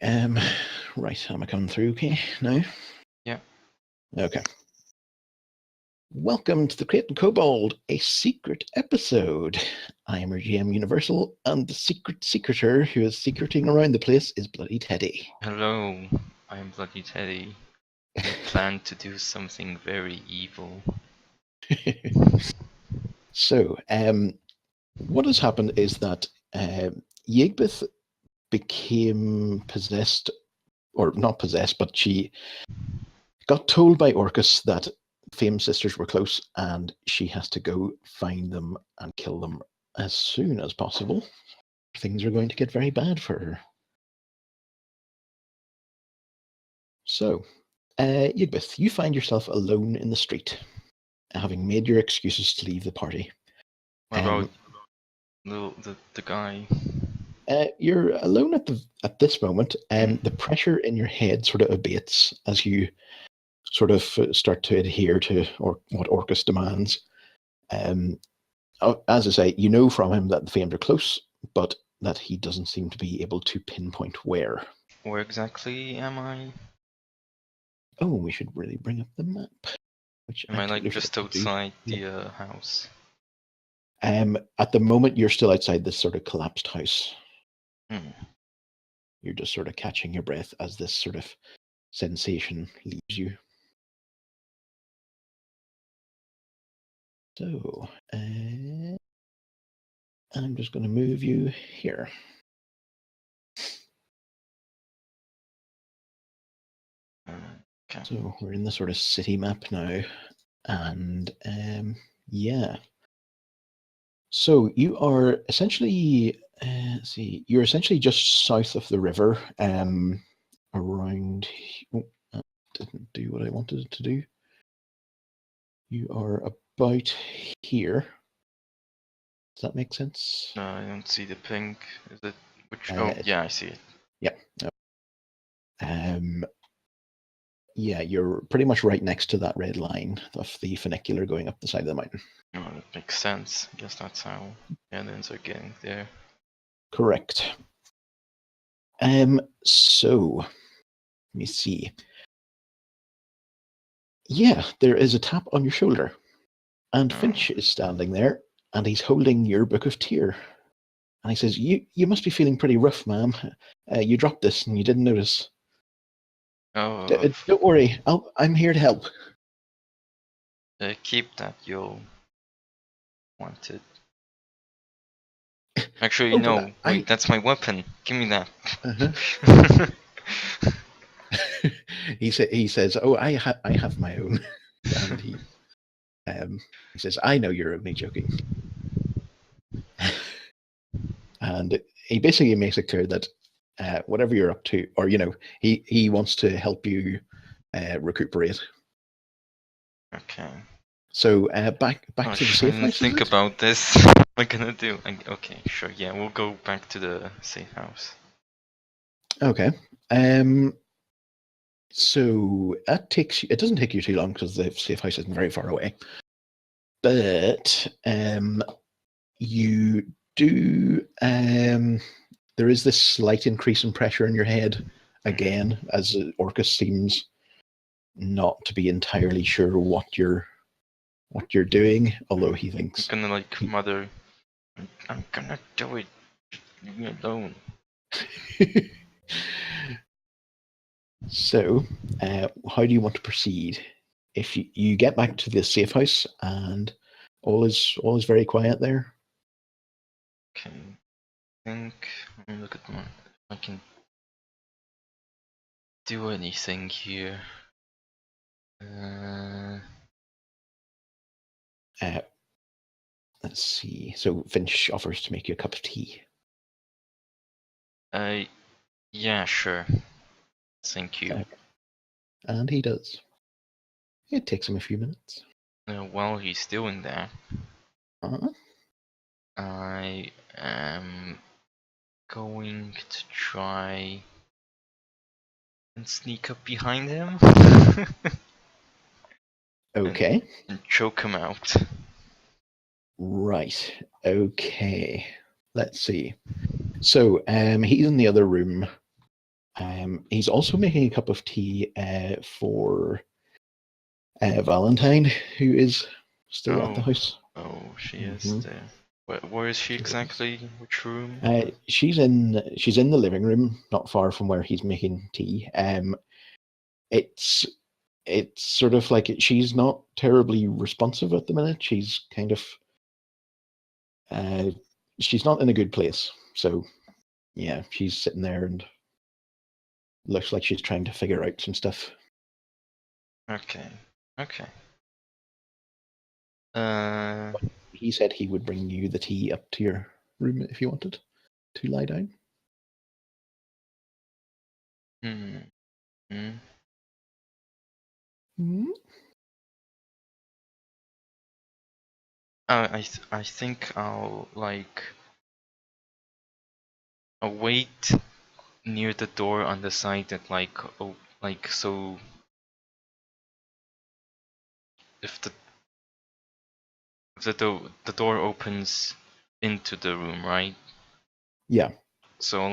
Right, am I coming through okay now? Yeah. Okay. Welcome to the Krait Kobold, a secret episode. I am your GM Universal, and the secreter who is secreting around the place is Bloody Teddy. Hello, I'm Bloody Teddy. I plan to do something very evil. So, what has happened is that YIGGBETH became possessed, or not possessed, but she got told by Orcus that Fame Sisters were close and she has to go find them and kill them as soon as possible. Things are going to get very bad for her. So, YIGGBETH, you find yourself alone in the street, having made your excuses to leave the party. What about the guy? You're alone at this moment, and the pressure in your head sort of abates as you sort of start to adhere to what Orcus demands. As I say, you know from him that the Famed are close, but that he doesn't seem to be able to pinpoint where. Where exactly am I? Oh, we should really bring up the map. Which Am I like totally just forgot to do. outside the house? At the moment, you're still outside this sort of collapsed house. Hmm. You're just sort of catching your breath as this sort of sensation leaves you. So, I'm just going to move you here. Okay. So we're in the sort of city map now, and yeah. So you are essentially, let's see, you're essentially just south of the river, around. Oh, that didn't do what I wanted it to do. You are about here. Does that make sense? No, I don't see the pink. Is it which? Oh, yeah, I see it. Yeah. Yeah, you're pretty much right next to that red line of the funicular going up the side of the mountain. Oh, that makes sense. I guess that's how aliens are getting there. Correct. So let me see. Yeah, there is a tap on your shoulder, and Finch is standing there, and he's holding your book of tear. And he says, "You must be feeling pretty rough, ma'am. You dropped this and you didn't notice." Oh. Don't worry, I'm here to help. Keep that, you'll want it. Actually, Oh, no. Wait, that's my weapon. Give me that. He says, "Oh, I have my own," and he says, "I know you're only joking." And he basically makes it clear that whatever you're up to, or he wants to help you recuperate. Okay. So back to the safe house. Think about this. What am I gonna do? Okay, sure. Yeah, we'll go back to the safe house. Okay. So it doesn't take you too long because the safe house isn't very far away. But you do. There is this slight increase in pressure in your head again, as Orcus seems not to be entirely sure what you're doing, although he thinks I'm gonna mother. I'm gonna do it. Leave me alone. So, how do you want to proceed? If you get back to the safe house and all is very quiet there. Okay. Let me look at my. I can do anything here. Let's see. So Finch offers to make you a cup of tea. Yeah, sure. Thank you. And he does. It takes him a few minutes. While he's doing that, Uh-huh. I am going to try and sneak up behind him. Okay. And choke him out. Right. Okay. Let's see. So he's in the other room, He's also making a cup of tea for Valentine, who is still at the house. Oh, she is Mhm. there. Where is she exactly? Which room? She's in the living room, not far from where he's making tea. It's sort of like she's not terribly responsive at the minute. She's kind of she's not in a good place. So yeah, she's sitting there and looks like she's trying to figure out some stuff. Okay. Okay. He said he would bring you the tea up to your room if you wanted to lie down. Hmm. Hmm. Mm-hmm. I think I'll wait near the door on the side that so if the door opens into the room, right? Yeah. So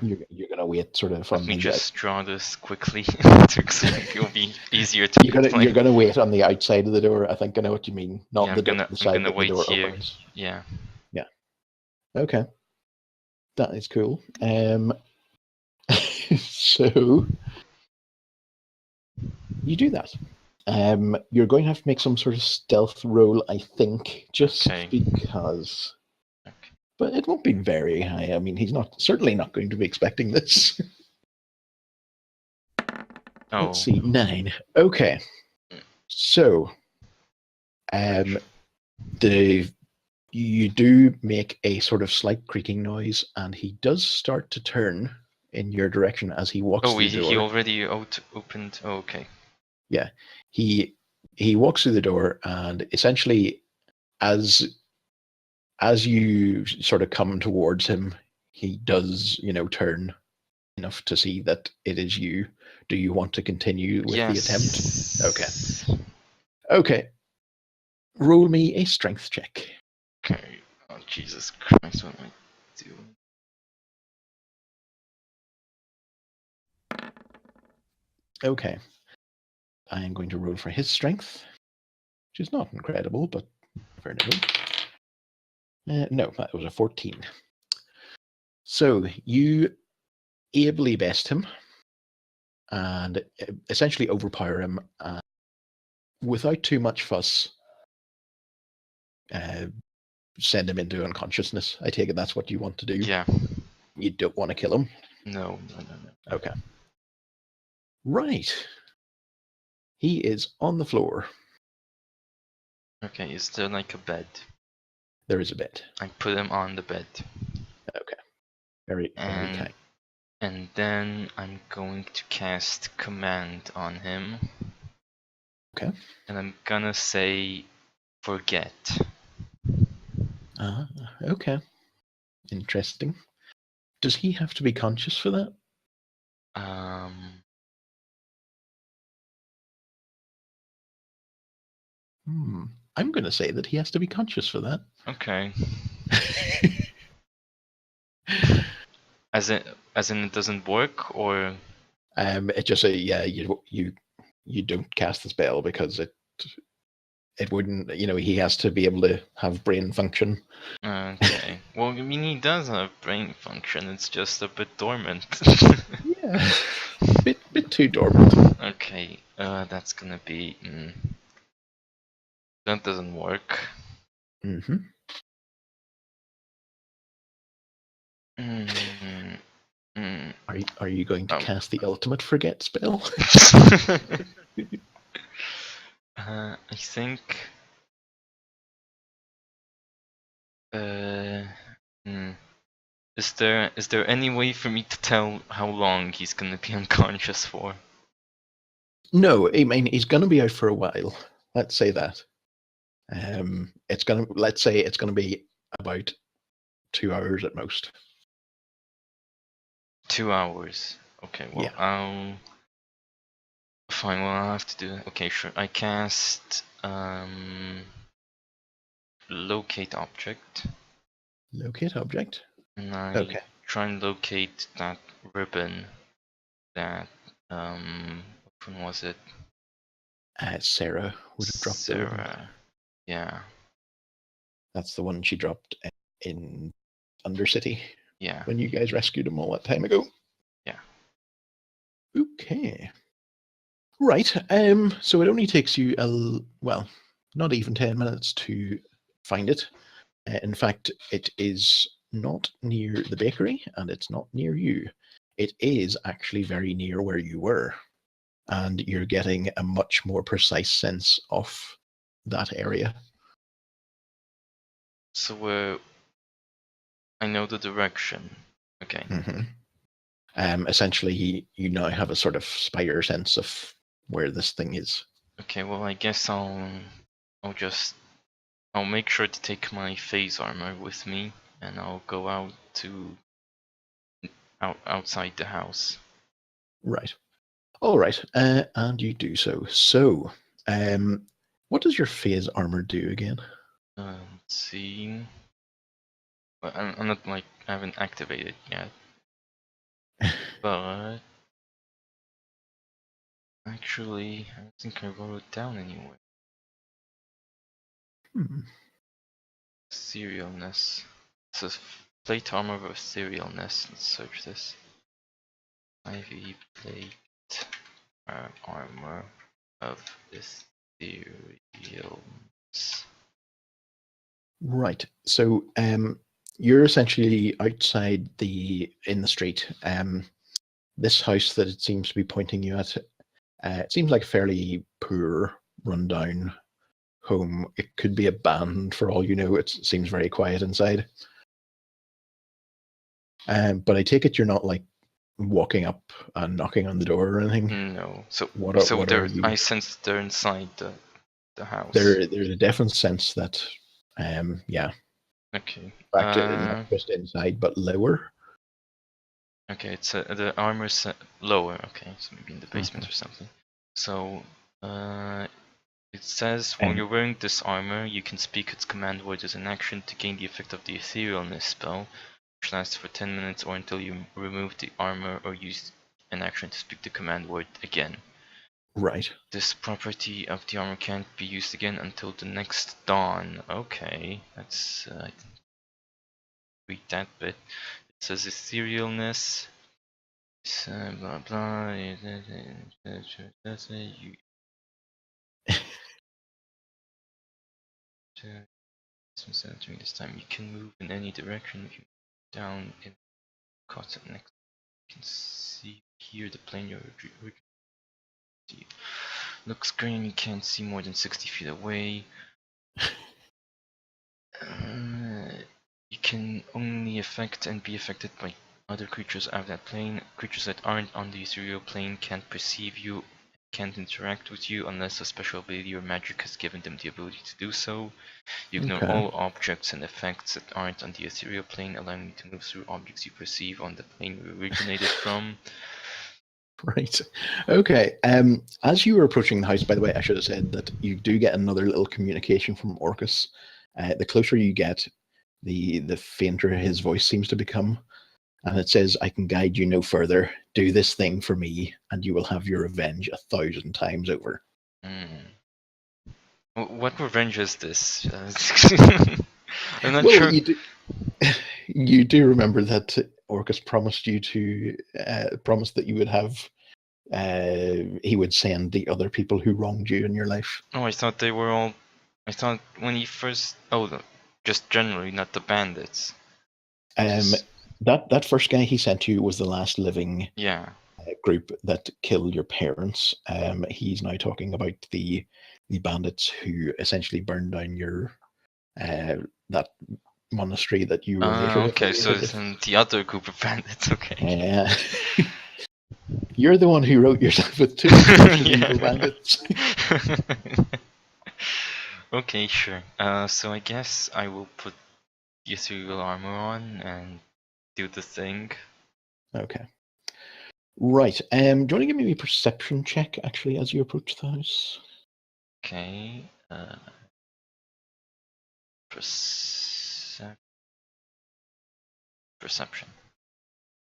You're gonna wait sort of let on me the just draw this quickly it'll be easier to explain. you're gonna wait on the outside of the door. I think I know what you mean. Yeah, Not the I'm side gonna that the wait door here. opens. Yeah. Yeah. Okay. That is cool. So you do that. You're going to have to make some sort of stealth roll, I think, just Okay. because. Okay. But it won't be very high. I mean, he's certainly not going to be expecting this. Oh. Let's see, 9. Okay. So, you do make a sort of slight creaking noise, and he does start to turn in your direction as he walks through the door. He already opened. Oh, okay. Yeah, he walks through the door, and essentially, as you sort of come towards him, he does, turn enough to see that it is you. Do you want to continue with the attempt? Okay. Okay. Roll me a strength check. Okay. Oh, Jesus Christ, what am I doing? Okay. I am going to roll for his strength, which is not incredible, but fair enough. No, that was a 14. So you ably best him and essentially overpower him without too much fuss. Send him into unconsciousness. I take it that's what you want to do. Yeah. You don't want to kill him. No. Okay. Right. He is on the floor. Okay, is there like a bed? There is a bed. I put him on the bed. Okay. Very kind. And then I'm going to cast command on him. Okay. And I'm gonna say forget. Okay. Interesting. Does he have to be conscious for that? I'm going to say that he has to be conscious for that. Okay. As in it doesn't work, or? It just you don't cast the spell because it wouldn't, he has to be able to have brain function. Okay. Well, I mean, he does have brain function. It's just a bit dormant. Yeah, bit too dormant. Okay. That's gonna be. That doesn't work. Mm-hmm. Are you going to cast the ultimate forget spell? I think. Is there any way for me to tell how long he's gonna be unconscious for? No, I mean he's gonna be out for a while. Let's say that. Let's say it's gonna be about 2 hours at most. 2 hours. Okay, well, yeah. Fine, well, I'll have to do it. Okay, sure. I cast locate object. Locate object. And I Okay. try and locate that ribbon that which one was it? Sarah would have dropped the ribbon. Sarah. Yeah. That's the one she dropped in Undercity Yeah. when you guys rescued him all that time ago. Yeah. Okay. Right. So it only takes you well, not even 10 minutes to find it. In fact, it is not near the bakery and it's not near you. It is actually very near where you were, and you're getting a much more precise sense of that area. So I know the direction. Okay. Essentially, you now have a sort of spider sense of where this thing is. Okay, well I guess I'll make sure to take my phase armor with me and I'll go outside the house. Right. All right. And you do so. So, what does your phase armor do again? Let's see. Well, I'm not like I haven't activated yet, but actually I don't think I wrote it down anywhere. Serialness. It says plate armor with serialness. Let's search this. IV plate armor of this serialness. Right. So, you're essentially outside in the street. This house that it seems to be pointing you at, it seems like a fairly poor, rundown home. It could be abandoned for all you know. It seems very quiet inside. But I take it you're not like walking up and knocking on the door or anything. No. So What are you? I sense they're inside the house. There's a definite sense that, yeah. Okay. In fact, not just inside, but lower. Okay, it's the armor's lower. Okay, so maybe in the basement or something. So it says while you're wearing this armor, you can speak its command word as an action to gain the effect of the etherealness spell, which lasts for 10 minutes or until you remove the armor or use an action to speak the command word again. Right. This property of the armor can't be used again until the next dawn. Okay, let's read that bit. It says etherealness. Blah blah. During this time, you can move in any direction. If you down in cut next, you can see here the plane you're looks green. You can't see more than 60 feet away. You can only affect and be affected by other creatures out of that plane. Creatures that aren't on the ethereal plane can't perceive you, can't interact with you unless a special ability or magic has given them the ability to do so. You ignore all objects and effects that aren't on the ethereal plane, allowing you to move through objects you perceive on the plane you originated from. Right. Okay. As you were approaching the house, by the way, I should have said that you do get another little communication from Orcus. The closer you get, the fainter his voice seems to become. And it says, I can guide you no further. Do this thing for me, and you will have your revenge 1,000 times over. What revenge is this? I'm not well, sure. You do remember that Orcus promised you to promise that you would have he would send the other people who wronged you in your life. Oh, I thought they were all. I thought when he first. Oh, just generally, not the bandits. That first guy he sent you was the last living group that killed your parents. He's now talking about the bandits who essentially burned down your that monastery that you were later. Okay, so it's the other group of bandits. Okay. You're the one who wrote yourself with two evil bandits. Okay, sure. So I guess I will put the ethereal armor on and do the thing. Okay. Right. Do you want to give me a perception check actually as you approach the house? Okay. Perception. Perception.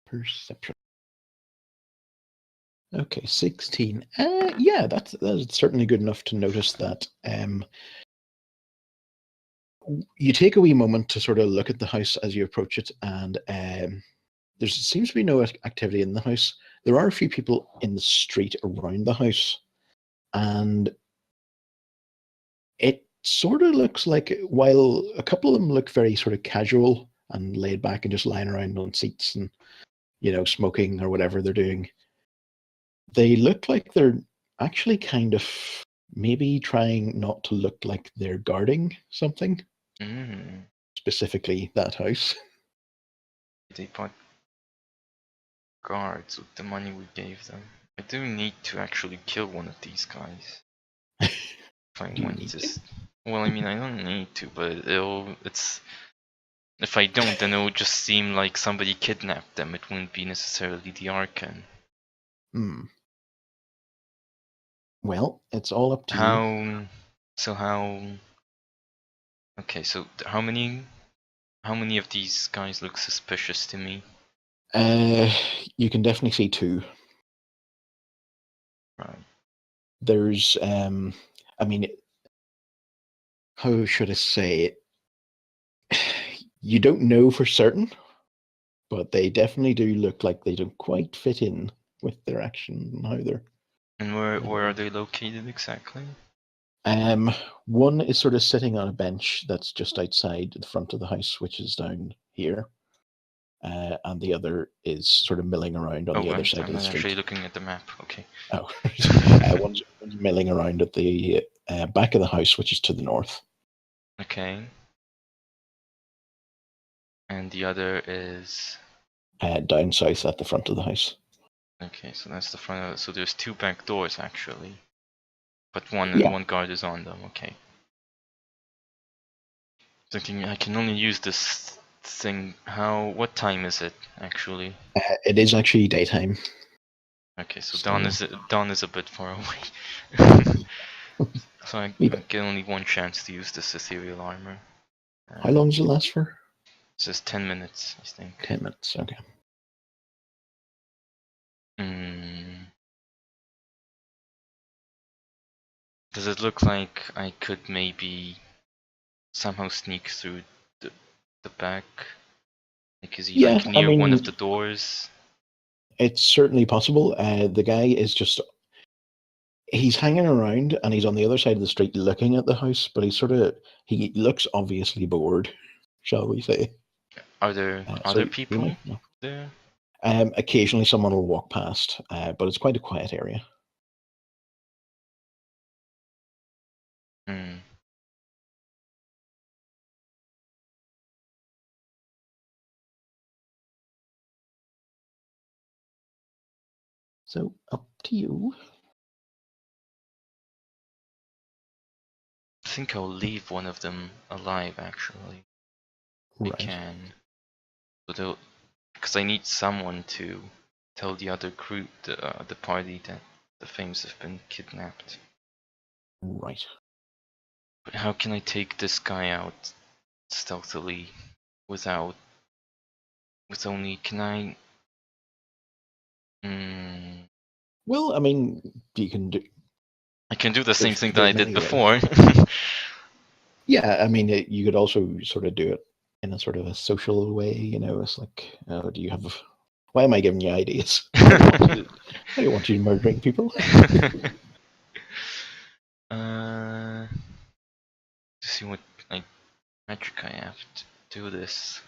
Perception. Okay, 16. Yeah, that's certainly good enough to notice that. You take a wee moment to sort of look at the house as you approach it, and there seems to be no activity in the house. There are a few people in the street around the house, and it sort of looks like, while a couple of them look very sort of casual and laid back and just lying around on seats and, smoking or whatever they're doing, they look like they're actually kind of maybe trying not to look like they're guarding something, specifically that house. They bought guards with the money we gave them. I do need to actually kill one of these guys. If I want to. Well, I mean, I don't need to, but it's. If I don't, then it will just seem like somebody kidnapped them. It wouldn't be necessarily the Archon. Well, it's all up to you. Okay, so how many of these guys look suspicious to me? You can definitely see two. Right. There's, I mean, how should I say it? You don't know for certain, but they definitely do look like they don't quite fit in with their action and how they're. And where are they located exactly? One is sort of sitting on a bench that's just outside the front of the house, which is down here. And the other is sort of milling around on the other side of the street. I'm actually looking at the map. Okay. Oh, one's milling around at the back of the house, which is to the north. Okay. And the other is down south at the front of the house. Okay, so that's the front of it. So there's two back doors actually, but one guard is on them. Okay. Thinking I can only use this thing. What time is it actually? It is actually daytime. Okay, so dawn is a bit far away. So I get only one chance to use this ethereal armor. How long does it last for? It says 10 minutes, I think. 10 minutes, okay. Does it look like I could maybe somehow sneak through the back? Like, is he near one of the doors? It's certainly possible. The guy is just... He's hanging around and he's on the other side of the street looking at the house, but he looks obviously bored, shall we say. Are there other people there? Occasionally someone will walk past, but it's quite a quiet area. So, up to you. I think I'll leave one of them alive, actually. Right. I can. Because I need someone to tell the other group, the party, that the Fames have been kidnapped. Right. But how can I take this guy out stealthily with only... Can I... Well, I mean, you can do... I can do the same thing that I did before. Yeah, I mean, you could also sort of do it in a sort of a social way, it's like, do you have... Why am I giving you ideas? I don't want you murdering people. To see what magic I have to do this.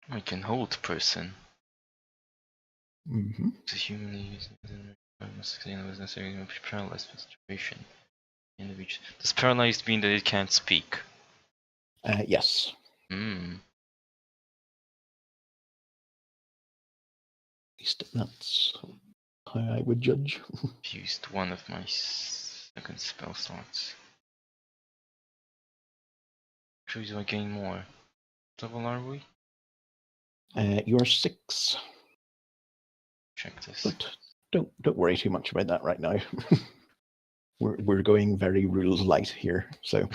I can hold person. To humanly use was necessary to be paralyzed with situation. Does paralyzed mean that it can't speak? Yes. At least that's how I would judge. Used one of my second spell slots. Actually, do I gain more? What level are we? You are 6. Check this. But don't worry too much about that right now. We're going very rules light here, so.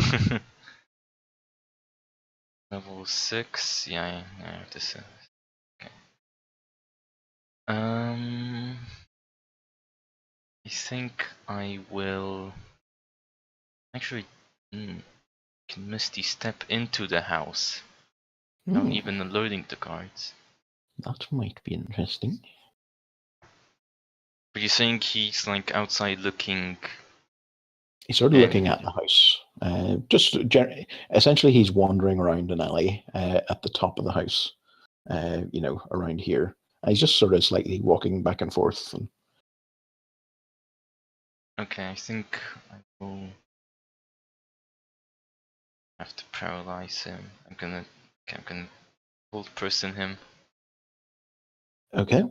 Level 6. Yeah, I have this. Okay. I think I will actually can Misty step into the house without even alerting the guards. That might be interesting. But you think he's like outside looking? He's sort of looking at the house. Essentially, he's wandering around an alley at the top of the house, around here. And he's just sort of slightly walking back and forth. And... Okay, I think I will have to paralyze him. I'm gonna hold person him. Okay.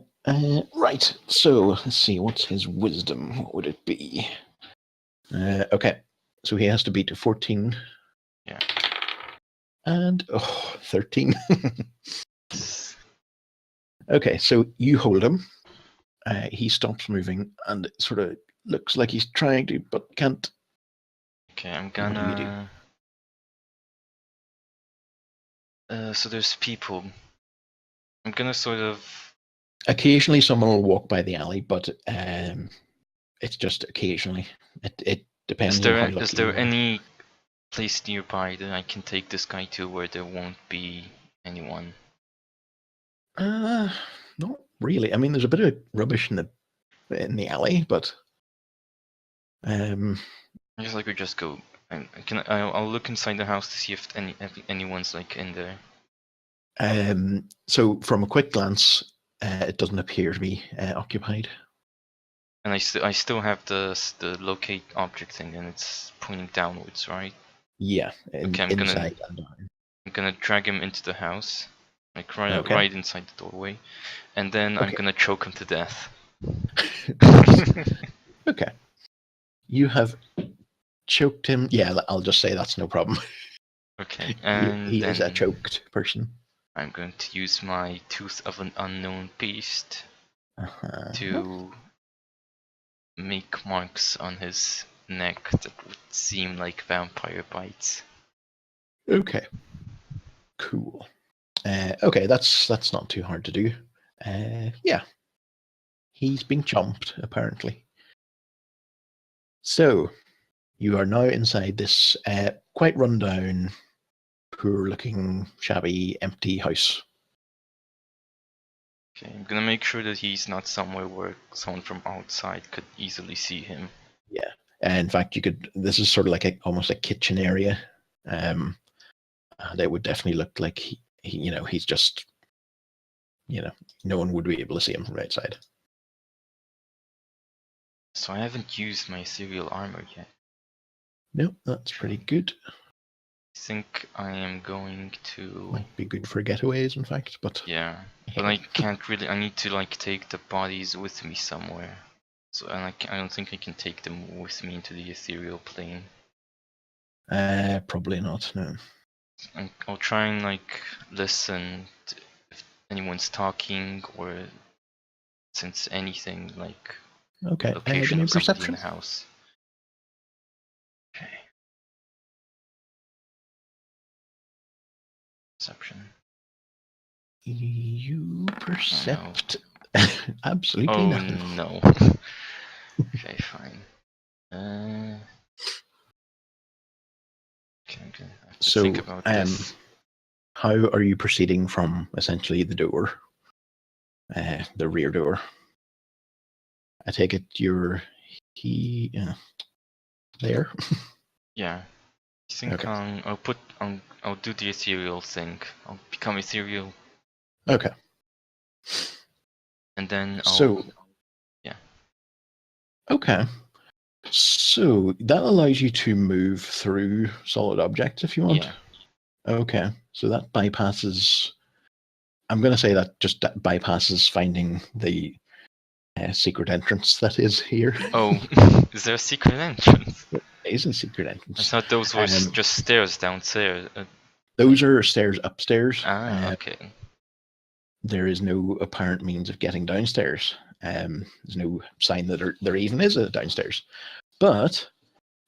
Right. So let's see. What's his wisdom? What would it be? Okay. So he has to beat a 14. Yeah. And 13. Okay. So you hold him. He stops moving and it sort of looks like he's trying to, but can't. Okay, I'm What do you do? gonna. So there's people. I'm gonna sort of. Occasionally, someone will walk by the alley, but it's just occasionally. It depends on how lucky Is there you are. any place nearby that I can take this guy to where there won't be anyone? Not really. I mean, there's a bit of rubbish in the alley, but I guess I could just go. I'll look inside the house to see if anyone's like in there. So from a quick glance, it doesn't appear to be occupied. And I still have the locate object thing, and it's pointing downwards, right? Yeah. Okay, inside and down. I'm gonna drag him into the house, like Okay. right inside the doorway, and then I'm gonna choke him to death. Okay. You have choked him. Yeah, I'll just say that's no problem. Okay, and he then is a choked person. I'm going to use my Tooth of an Unknown Beast to make marks on his neck that would seem like vampire bites. Okay. Cool. Okay, that's not too hard to do. Yeah. He's being chomped, apparently. So, you are now inside this quite rundown, poor-looking, shabby, empty house. Okay, I'm gonna make sure that he's not somewhere where someone from outside could easily see him. Yeah. In fact, this is sort of like almost a kitchen area. And it would definitely look like he's just, no one would be able to see him from outside. So I haven't used my ethereal armor yet. No, that's pretty good. I think I am going to... Might be good for getaways, in fact, but... Yeah, but I can't really... I need to, like, take the bodies with me somewhere. So, and I don't think I can take them with me into the ethereal plane. Probably not, no. I'll try and, like, listen if anyone's talking or sense anything, like... Okay, location give me of somebody perception. in the house. Okay. Perception. You percept absolutely nothing. Oh no. Okay, fine. Okay, I'm gonna have to think about this. How are you proceeding from essentially the door, the rear door? I take it you're there. Yeah, I think Okay. I'll do the ethereal thing. I'll become ethereal. Okay. And then yeah. Okay. So that allows you to move through solid objects if you want. Yeah. Okay. So that bypasses. I'm going to say that just bypasses finding the secret entrance that is here. Oh, is there a secret entrance? There is a secret entrance. I thought those were just stairs downstairs. Those are stairs upstairs. Okay. There is no apparent means of getting downstairs. There's no sign that there even is a downstairs. But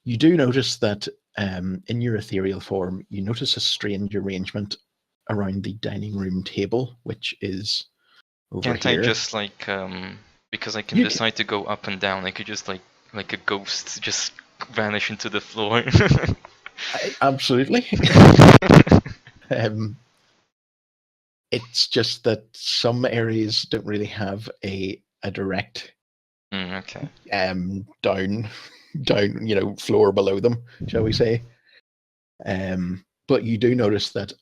you do notice that in your ethereal form, you notice a strange arrangement around the dining room table, which is over Can't I here. just like because I can You decide to go up and down, I could just like a ghost just vanish into the floor. Absolutely. It's just that some areas don't really have a direct Okay. down, floor below them, shall we say. But you do notice that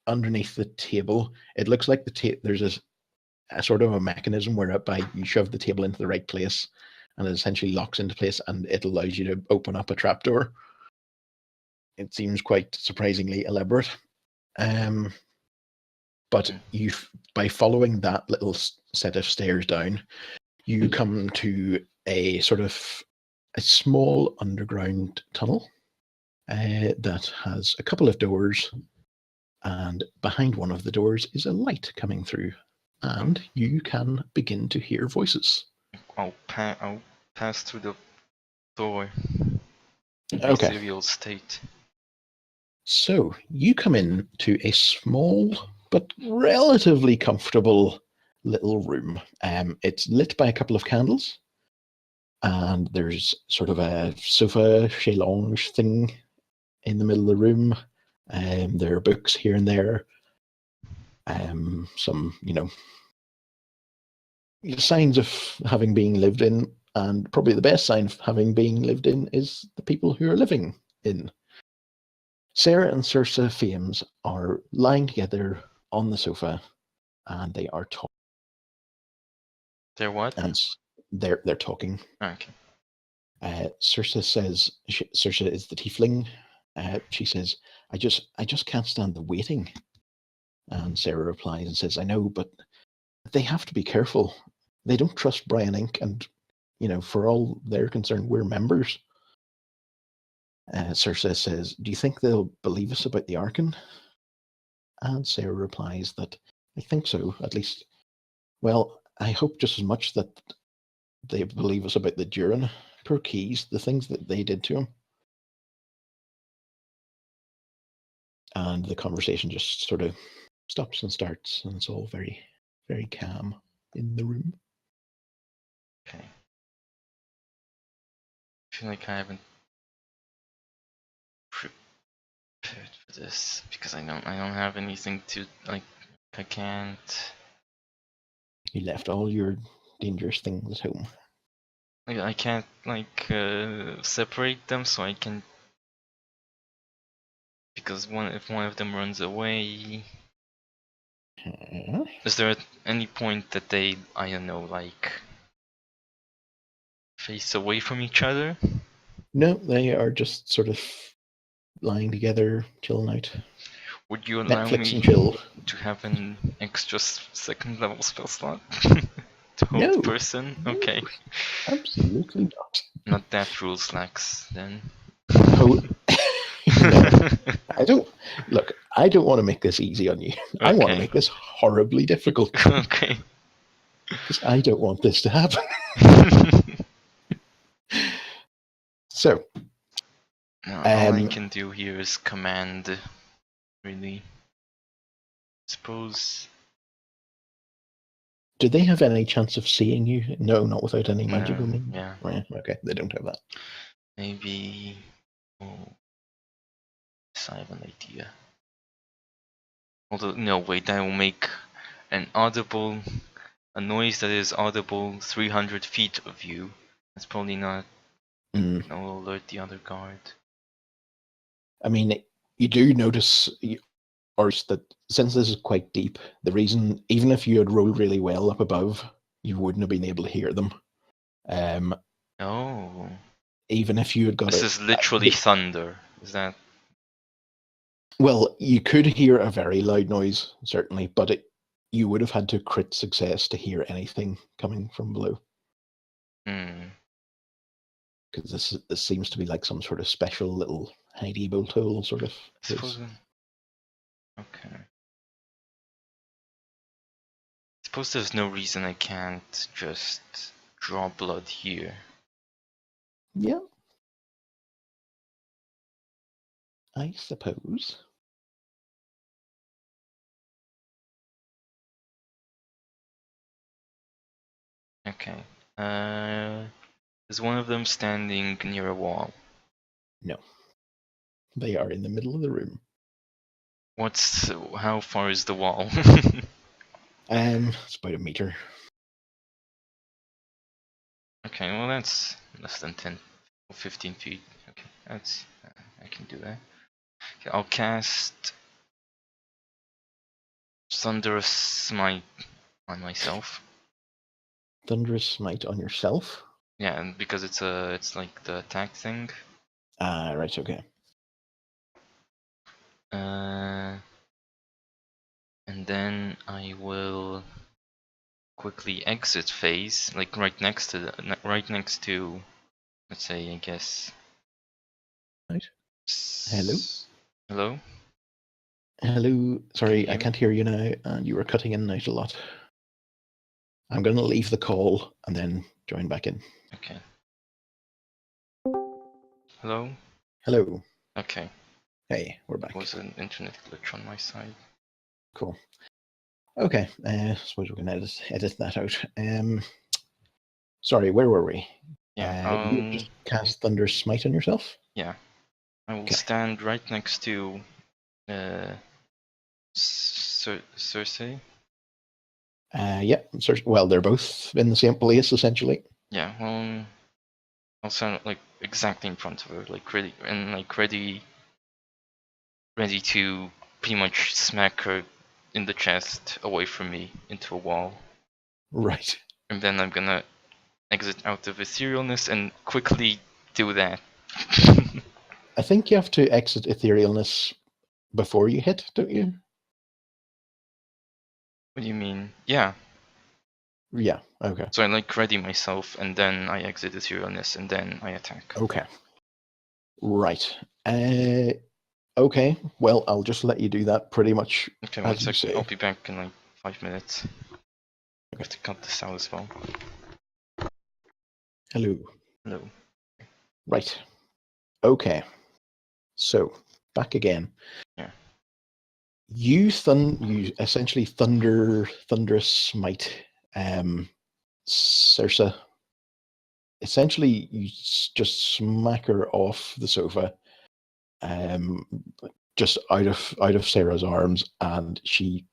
underneath the table, it looks like there's a sort of a mechanism whereby you shove the table into the right place and it essentially locks into place, and it allows you to open up a trapdoor. It seems quite surprisingly elaborate. But by following that little set of stairs down, you come to a sort of a small underground tunnel that has a couple of doors, and behind one of the doors is a light coming through, and you can begin to hear voices. I'll pass through the door. Okay. Ethereal state. So you come in to a small but relatively comfortable little room. It's lit by a couple of candles, and there's sort of a sofa chaise thing in the middle of the room. There are books here and there. Some, signs of having been lived in, and probably the best sign of having been lived in is the people who are living in. Sarah and Circe Fames are lying together on the sofa, and they are talking. They're what? And they're talking. Okay. Circe says, Circe is the tiefling. She says, I just can't stand the waiting. And Sarah replies and says, I know, but they have to be careful. They don't trust Brian Inc. And, for all they're concerned, we're members. Circe says, do you think they'll believe us about the Archon? And Sarah replies that I think so, at least. Well, I hope just as much that they believe us about the Durin. Poor Keys, the things that they did to him. And the conversation just sort of stops and starts, and it's all very, very calm in the room. Okay. I feel like I haven't prepared for this because I don't have anything to like. I can't. You left all your dangerous things at home. I can't like separate them, so I can. Because if one of them runs away, is there at any point that they, I don't know, like face away from each other? No, they are just sort of lying together, chilling out. Would you allow Netflix me and chill. to have an extra second level spell slot to hold No. person? Okay. Absolutely not. Not that rules lax then. No, I don't. Look, I don't want to make this easy on you. I want to make this horribly difficult. Okay. Because I don't want this to happen. So. No, all I can do here is command, really. Suppose. Do they have any chance of seeing you? No, not without any magical means. Yeah. Right, okay, they don't have that. Maybe. Oh, I have an idea. Although, no, wait, that will make a noise that is audible 300 feet of you. That's probably not. That will alert the other guard. I mean, you do notice, that since this is quite deep, the reason, even if you had rolled really well up above, you wouldn't have been able to hear them. Oh. Even if you had got this is literally thunder. Is that? Well, you could hear a very loud noise, certainly, but you would have had to crit success to hear anything coming from below. Because this seems to be like some sort of special little hide-able tool, sort of. Okay. Suppose there's no reason I can't just draw blood here. Yeah. I suppose. Okay. Is one of them standing near a wall? No. They are in the middle of the room. How far is the wall? It's about a meter. Okay, well that's less than 10 or 15 feet. Okay, that's I can do that. Okay, I'll cast Thunderous Smite on myself. Thunderous Smite on yourself? Yeah, and because it's like the attack thing. Ah, right, okay. And then I will quickly exit phase, like right next to let's say, I guess. Right. Hello? Hello? Hello. Sorry, I hear me? can't hear you now, and you were cutting in and out a lot. I'm going to leave the call and then join back in. Okay. Hello? Hello. Okay. Hey, we're It back. was an internet glitch on my side. Cool. Okay, suppose we can edit that out. Sorry, where were we? Yeah, You just cast Thunder Smite on yourself? yeah. I will Okay. stand right next to Cersei. Yeah, well, they're both in the same place, essentially. Yeah, well, I'll stand like exactly in front of her, like ready to pretty much smack her in the chest away from me into a wall. Right. And then I'm gonna exit out of etherealness and quickly do that. I think you have to exit etherealness before you hit, don't you? What do you mean? Yeah. Yeah, okay. So I like ready myself and then I exit etherealness and then I attack. Okay. Right. Okay, well, I'll just let you do that pretty much Okay, as you 1 second. say. I'll be back in like 5 minutes. I have to cut this out as well. Hello. Hello. Right. Okay. So, back again. Yeah. You essentially thunderous smite Circe. Essentially, you just smack her off the sofa, just out of Sarah's arms, and she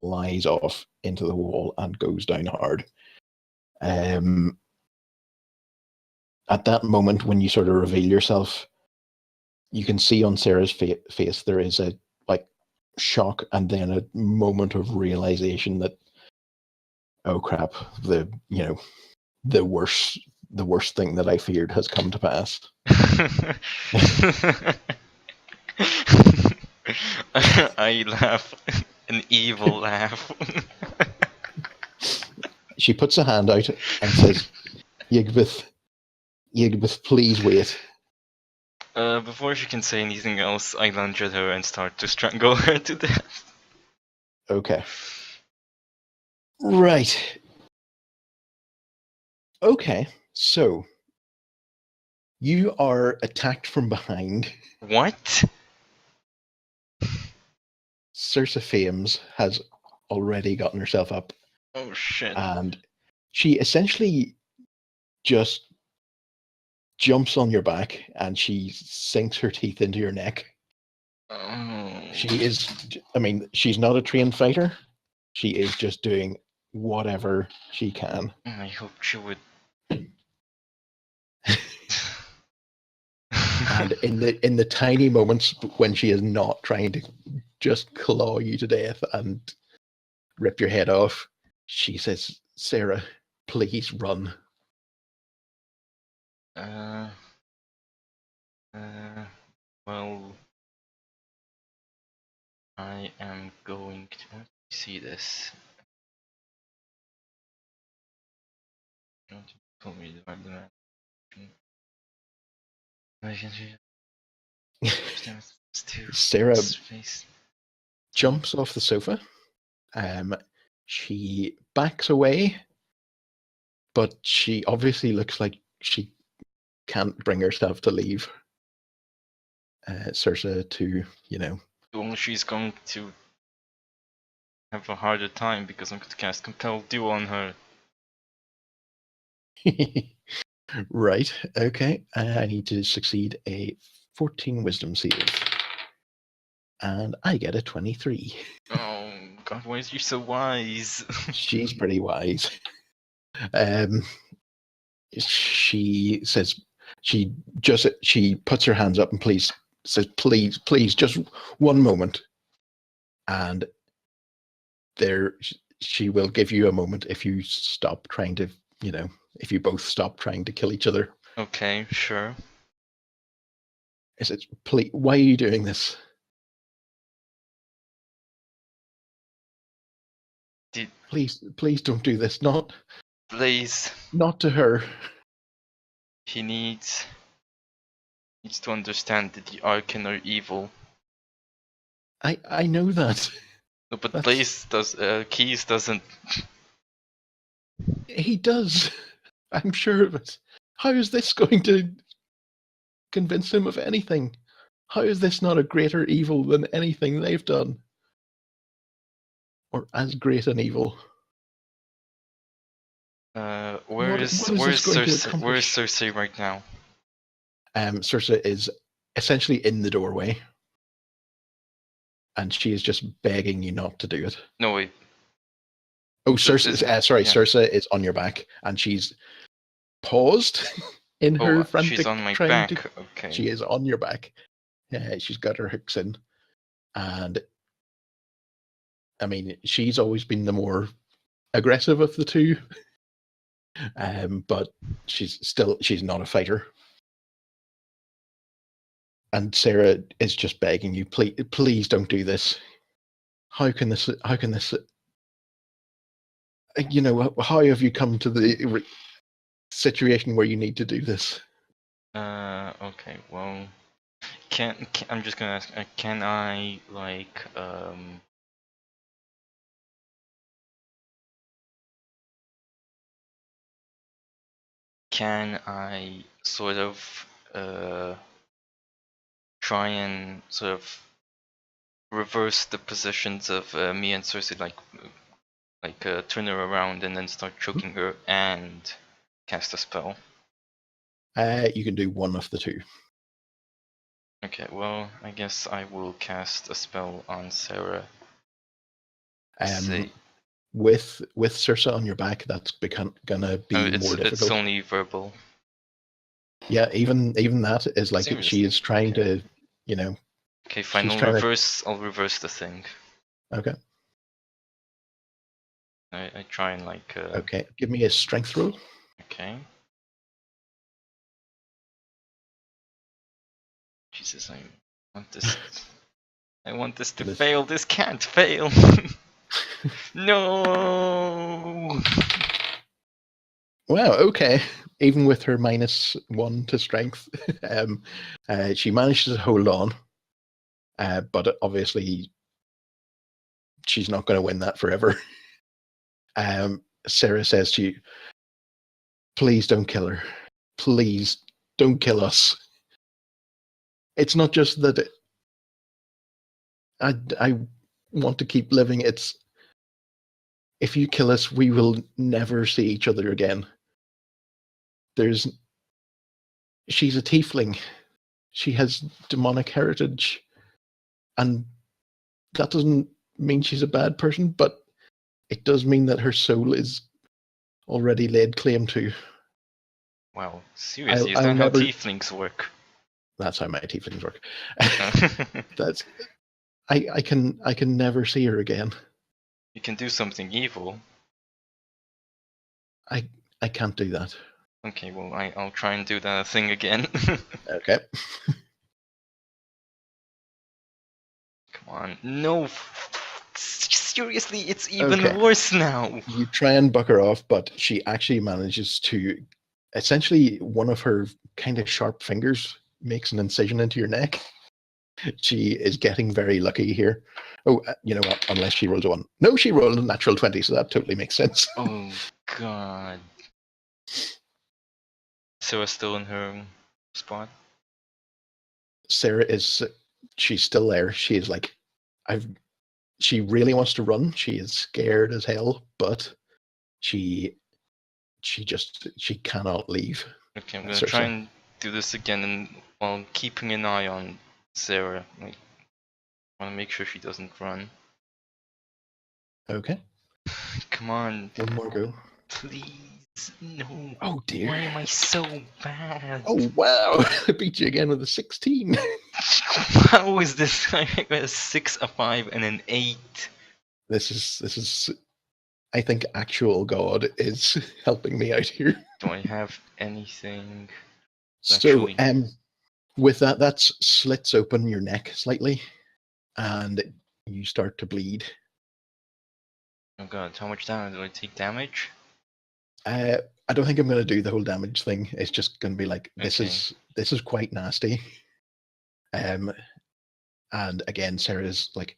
flies off into the wall and goes down hard. At that moment, when you sort of reveal yourself, you can see on Sarah's face there is a like shock and then a moment of realization that, oh crap, the worst thing that I feared has come to pass. I laugh, an evil laugh. She puts a hand out and says, YIGGBETH, please wait. Before she can say anything else, I lunge at her and start to strangle her to death. Okay. Right. Okay, so you are attacked from behind. What? Circe Fames has already gotten herself up, Oh shit. and she essentially just jumps on your back and she sinks her teeth into your neck. Oh. She's not a trained fighter. She is just doing whatever she can. I hope she would. And in the tiny moments when she is not trying to just claw you to death and rip your head off, she says, Sarah, please run. Well, I am going to see this. Told me to the map. Sarah jumps off the sofa. She backs away, but she obviously looks like she can't bring herself to leave. Circe to, Well, she's going to have a harder time because I'm going to cast Compel Duo on her. Right, okay. I need to succeed a 14 wisdom save. And I get a 23. Oh god, why is you so wise? She's pretty wise. She says, she puts her hands up and says, please, just one moment. And she will give you a moment if you stop trying to, if you both stop trying to kill each other. Okay, sure. Is it, please, why are you doing this? Please don't do this. Please. Not to her. He needs to understand that the Arcane are evil. I know that. No, but Blaze Keys doesn't. He does. I'm sure of it. How is this going to convince him of anything? How is this not a greater evil than anything they've done? Or as great an evil? Where is Circe right now? Circe is essentially in the doorway. And she is just begging you not to do it. No, wait. Oh, Circe is on your back, and she's paused in her frantic. She's on my back. Okay. She is on your back. She's got her hooks in, and I mean, she's always been the more aggressive of the two. But she's not a fighter. And Sarah is just begging you, please don't do this. How can this, how have you come to the situation where you need to do this? Okay, well, I'm just gonna ask, can I, like, can I sort of, try and sort of reverse the positions of me and Circe, like turn her around and then start choking her and cast a spell? You can do one of the two. Okay, well, I guess I will cast a spell on Sarah. With Circe on your back, that's gonna be more difficult. It's only verbal. Yeah, even that is like Seriously? She is trying to, Okay, fine. I'll reverse the thing. Okay. I try and like. Okay, give me a strength roll. Okay. Jesus, I want this. I want this to fail. This can't fail. No. Wow. Okay. Even with her -1 to strength, she manages to hold on. But obviously, she's not going to win that forever. Sarah says to you, "Please don't kill her. Please don't kill us. It's not just that I want to keep living. It's if you kill us, we will never see each other again. She's a tiefling. She has demonic heritage. And that doesn't mean she's a bad person, but it does mean that her soul is already laid claim to." Wow, seriously, is that how tieflings work? That's how my tieflings work. I can never see her again. You can do something evil. I can't do that. Okay, well, I'll try and do that thing again. Okay. Come on. No. Seriously, it's even worse now. You try and buck her off, but she actually manages to, essentially, one of her kind of sharp fingers makes an incision into your neck. She is getting very lucky here. Oh, you know what? Unless she rolls a 1. No, she rolled a natural 20, so that totally makes sense. Oh, God. Sarah's still in her spot? Sarah she's still there. She is like, she really wants to run. She is scared as hell, but she cannot leave. Okay, I'm gonna try and do this again, and while keeping an eye on Sarah. Like, I wanna make sure she doesn't run. Okay. Come on. One more go. Please, no. Oh dear. Why am I so bad? Oh wow! I beat you again with a 16. How is this? I got a 6, a 5, and an 8. This is. I think actual God is helping me out here. Do I have anything? So, Actually, with that slits open your neck slightly, and you start to bleed. oh god, how much damage do I take? Damage? I don't think I'm going to do the whole damage thing. It's just going to be like this Okay. is quite nasty. And again, Sarah's like,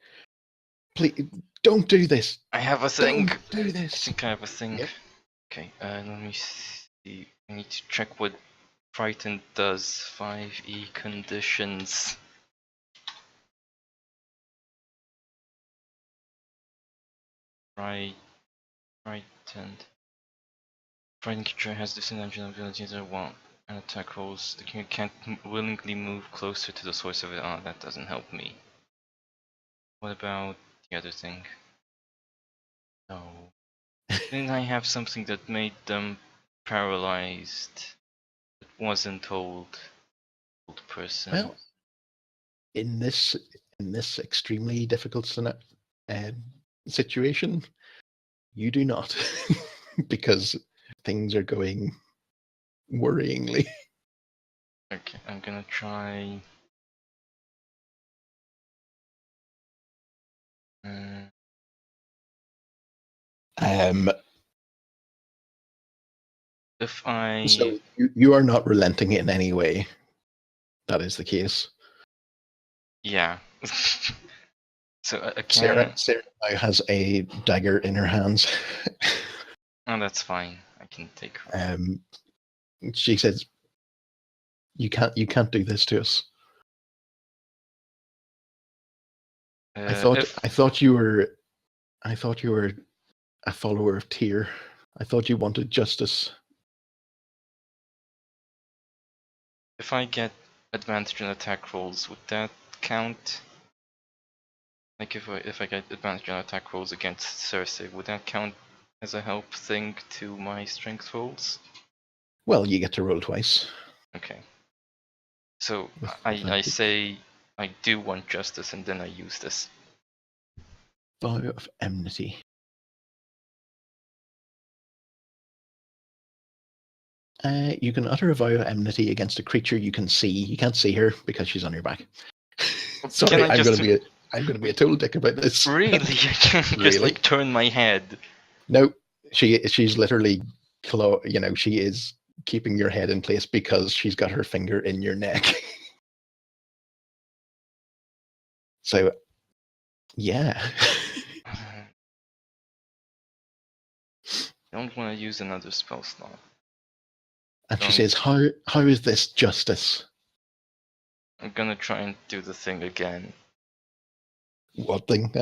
please don't do this. I have a thing. Don't do I this. think I have a thing. Yep. Okay, let me see. I need to check what Frightened does. 5e conditions. Frightened. Frightened creature has disadvantage abilities that won't and attack rolls. The creature can't willingly move closer to the source of it. Oh, that doesn't help me. What about the other thing? No. Didn't I have something that made them paralyzed? It wasn't told. Old person. Well, in this extremely difficult situation, you do not, because things are going worryingly. Okay, I'm gonna try. If I. So you are not relenting in any way. That is the case. Yeah. So I can. Sarah now has a dagger in her hands. Oh, that's fine. I can take her. She says, "You can't do this to us." I thought you were a follower of Tyr. I thought you wanted justice. If I get advantage on attack rolls, would that count? Like if I get advantage on attack rolls against Cersei, would that count as a help thing to my strength rolls? Well, you get to roll twice. Okay. So I say I do want justice, and then I use this. Vow of enmity. You can utter a vow of enmity against a creature you can see. You can't see her because she's on your back. Sorry, I'm gonna be a total dick about this. Really? I can't just like turn my head. No, she's literally she is keeping your head in place because she's got her finger in your neck. So yeah. I don't want to use another spell slot. And she says, how is this justice? I'm gonna try and do the thing again. What thing?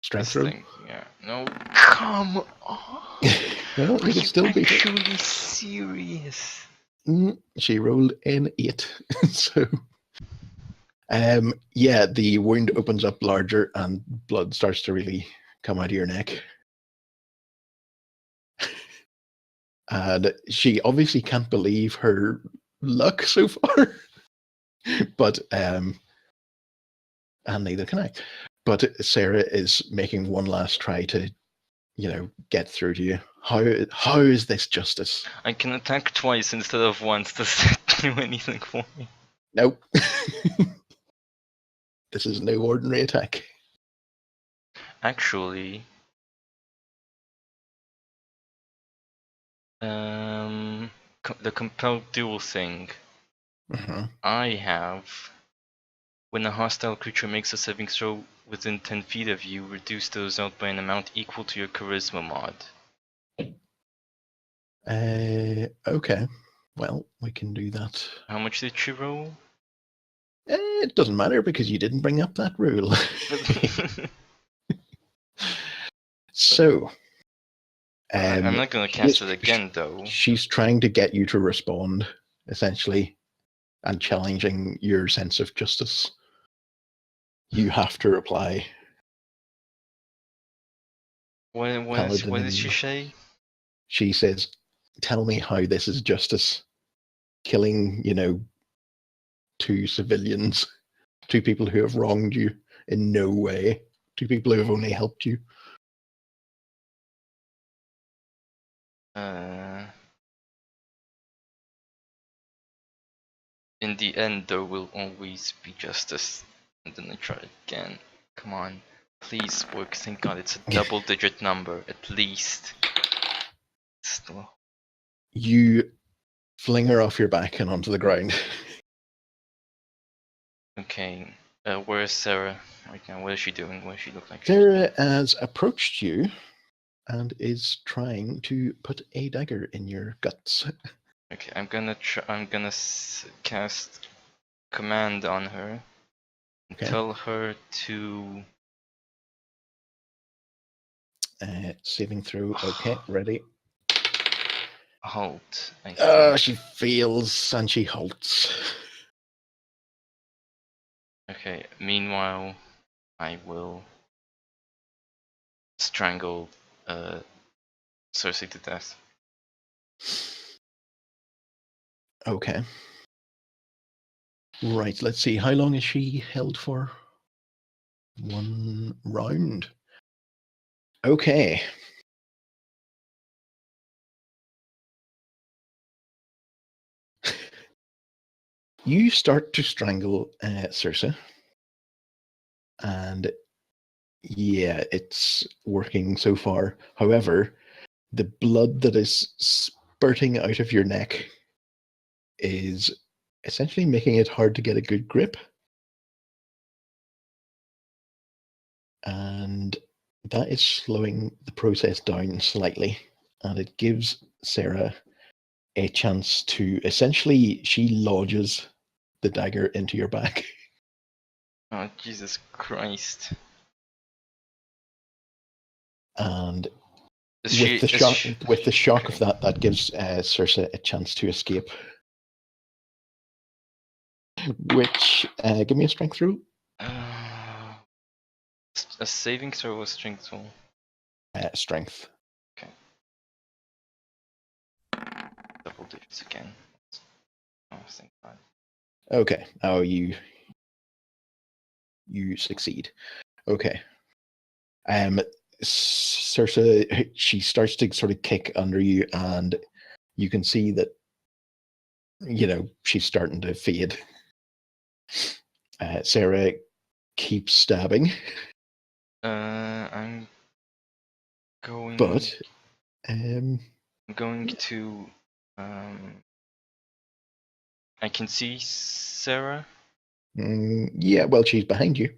Strength roll? Yeah. No. Come on. Well, you can still be actually serious. She rolled an 8. So yeah, the wound opens up larger and blood starts to really come out of your neck. And she obviously can't believe her luck so far. But and neither can I. But Sarah is making one last try to, get through to you. How is this justice? I can attack twice instead of once. Does that do anything for me? Nope. This is no ordinary attack. Actually, the compelled duel thing. I have. When a hostile creature makes a saving throw within 10 feet of you, reduce the result by an amount equal to your charisma mod. Okay. Well, we can do that. How much did she roll? It doesn't matter because you didn't bring up that rule. So, I'm not gonna cast it again, though. She's trying to get you to respond, essentially, and challenging your sense of justice. You have to reply. What did she say? She says, "Tell me how this is justice. Killing, 2 civilians, 2 people who have wronged you in no way, 2 people who have only helped you." In the end, there will always be justice. And then I try again. Come on. Please work. Thank God it's a double-digit number, at least. Still. You fling her off your back and onto the ground. Okay. Where is Sarah right now? What is she doing? What does she look like? Sarah has approached you and is trying to put a dagger in your guts. Okay, I'm gonna cast command on her. And tell her to. Saving throw. Okay, ready. Halt. She fails and she halts. Okay. Meanwhile, I will strangle Cersei to death. Okay. Right, let's see. How long is she held for? 1 round. Okay. You start to strangle Cersei. And yeah, it's working so far. However, the blood that is spurting out of your neck is essentially making it hard to get a good grip. And that is slowing the process down slightly. And it gives Sarah a chance to essentially, she lodges the dagger into your back. Oh, Jesus Christ. And with the shock of that gives Cersei a chance to escape. Which, give me a strength throw. A saving throw or strength throw? Strength. Okay. Double digits again. Oh, thank God. Okay. Oh, you succeed. Okay. Cersei, she starts to sort of kick under you, and you can see that, she's starting to fade. Sarah keeps stabbing. I'm going. But, I'm going to. I can see Sarah. Yeah, well, she's behind you.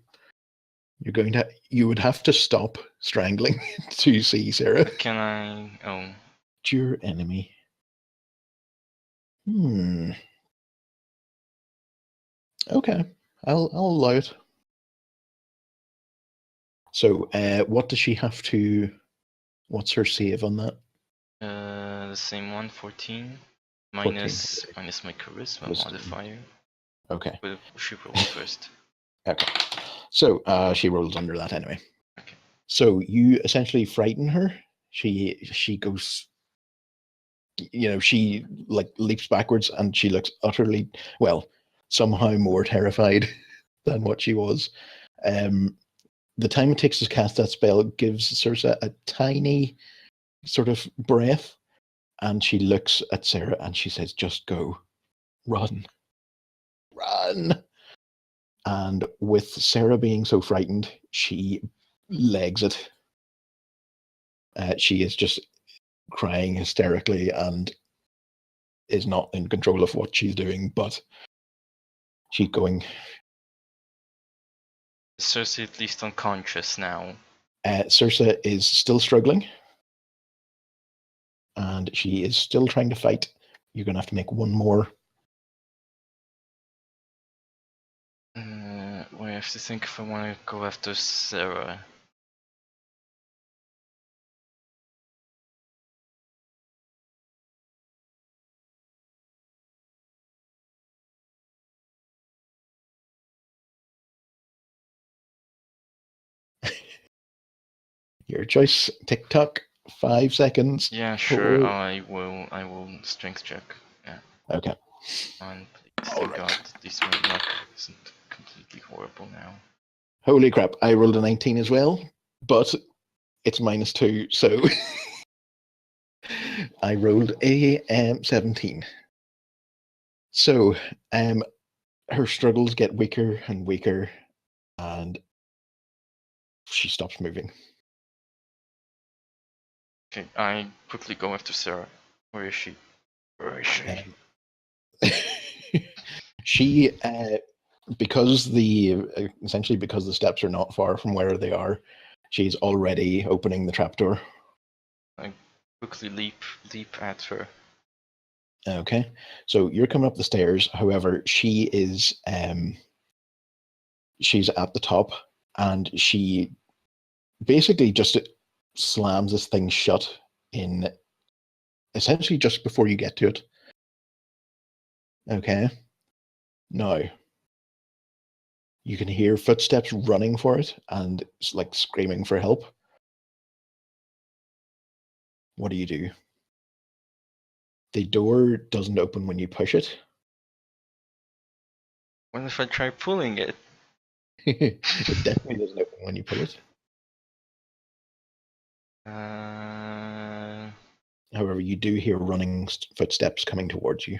You would have to stop strangling to see Sarah. Can I? Oh. Your enemy. Okay, I'll allow it. So, what does she have to? What's her save on that? The same one, 14. Minus my charisma modifier. Okay. But she rolls first. Okay. So she rolls under that anyway. Okay. So you essentially frighten her. She goes, she leaps backwards and she looks utterly, somehow more terrified than what she was. The time it takes to cast that spell gives Cersei a tiny sort of breath, and she looks at Sarah and she says, "Just go. Run. Run." And with Sarah being so frightened, she legs it. She is just crying hysterically and is not in control of what she's doing, but she's going. Is Cersei at least unconscious now? Cersei is still struggling, and she is still trying to fight. You're going to have to make one more. have to think if I want to go after Sarah. Your choice. TikTok. 5 seconds. Yeah, sure. 4. I will strength check. Yeah. Okay. And please, All thank right. God, this my luck isn't completely horrible now. Holy crap! I rolled a 19 as well, but it's -2, so I rolled a 17. So, her struggles get weaker and weaker, and she stops moving. Okay, I quickly go after Sarah. Where is she? Where is she? She, because essentially because the steps are not far from where they are, she's already opening the trapdoor. I quickly leap at her. Okay, so you're coming up the stairs. However, she is she's at the top, and she basically just slams this thing shut in essentially just before you get to it. Okay, now you can hear footsteps running for it and it's like screaming for help. What do you do? The door doesn't open when you push it. What if I try pulling it? It definitely doesn't open when you pull it. However, you do hear running footsteps coming towards you.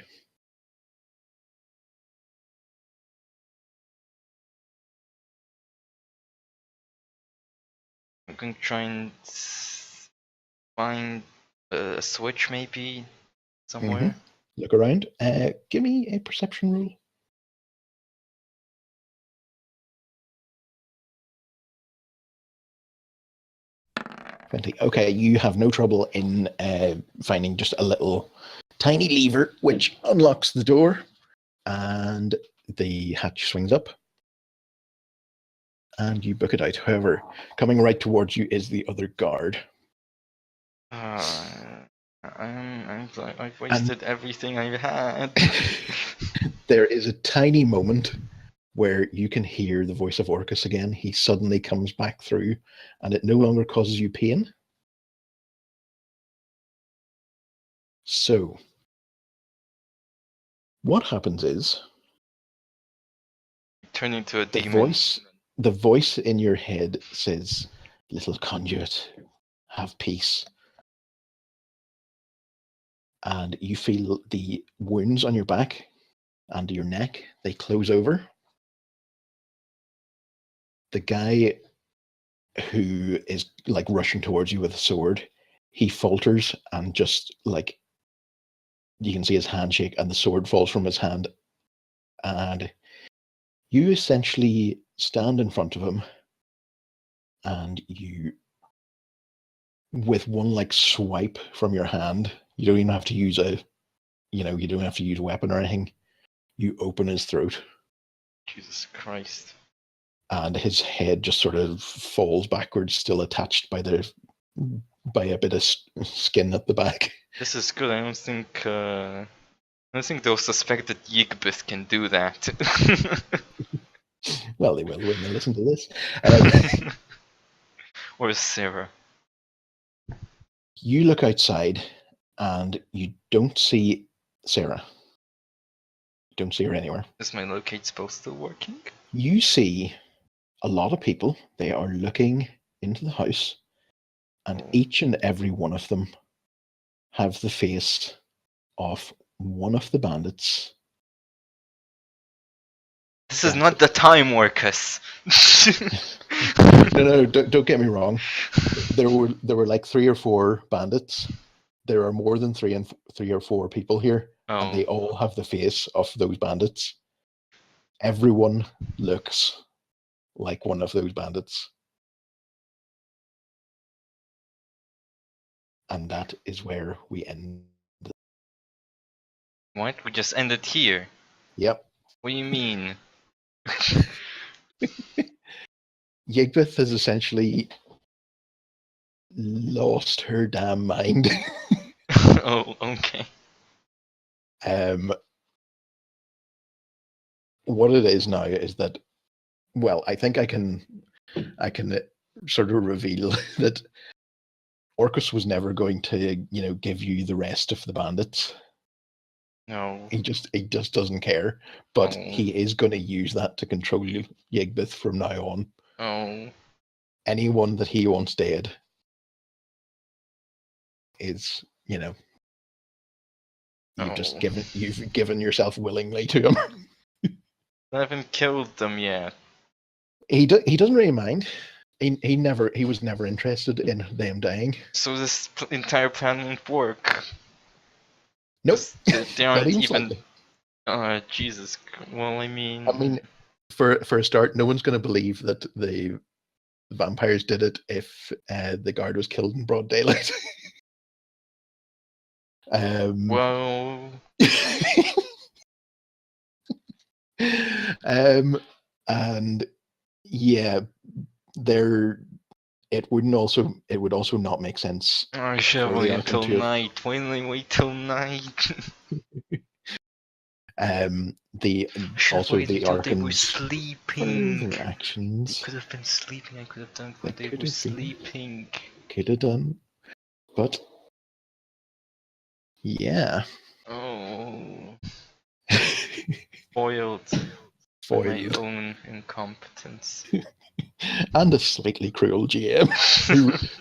I'm going to try and find a switch maybe somewhere. Look around. Give me a perception roll. 20. Okay, you have no trouble in finding just a little tiny lever which unlocks the door, and the hatch swings up, and you book it out. However, coming right towards you is the other guard. I've wasted everything I had. There is a tiny moment where you can hear the voice of Orcus again. He suddenly comes back through, and it no longer causes you pain. So, what happens is Turn into a the demon. The voice in your head says, "Little conduit, have peace." And you feel the wounds on your back and your neck, they close over. The guy who is like rushing towards you with a sword, he falters and just like you can see his hand shake and the sword falls from his hand, and you essentially stand in front of him, and you, with one like swipe from your hand, you don't even have to use you don't have to use a weapon or anything. You open his throat. Jesus Christ. And his head just sort of falls backwards, still attached by a bit of skin at the back. This is good. I don't think they'll suspect that YIGGBETH can do that. Well, they will when they listen to this. Where's Sarah? You look outside and you don't see Sarah. You don't see her anywhere. Is my locate spell still working? You see a lot of people. They are looking into the house, and each and every one of them have the face of one of the bandits. This is not the time, Orcus. No, don't get me wrong. There were like 3 or 4 bandits. There are more than 3 or 4 people here, and they all have the face of those bandits. Everyone looks like one of those bandits. And that is where we end. What? We just ended here? Yep. What do you mean? YIGGBETH has essentially lost her damn mind. Oh, okay. What it is now is that, well, I think I can sort of reveal that Orcus was never going to, give you the rest of the bandits. No. He just doesn't care. But Oh. he is going to use that to control YIGGBETH from now on. Oh. Anyone that he wants dead is, you've given yourself willingly to him. I haven't killed them yet. He doesn't really mind. He was never interested in them dying. So this entire plan won't work. Nope. They aren't even even. slightly. Jesus. Well, I mean, for a start, no one's going to believe that the vampires did it if the guard was killed in broad daylight. Well. And yeah, it would also not make sense. I should wait until night. Why didn't I wait till night? The they were sleeping. Actions. They could have been sleeping. I could have done what they were sleeping. Could have done, but yeah. Oh. Foiled. By my own incompetence. And a slightly cruel GM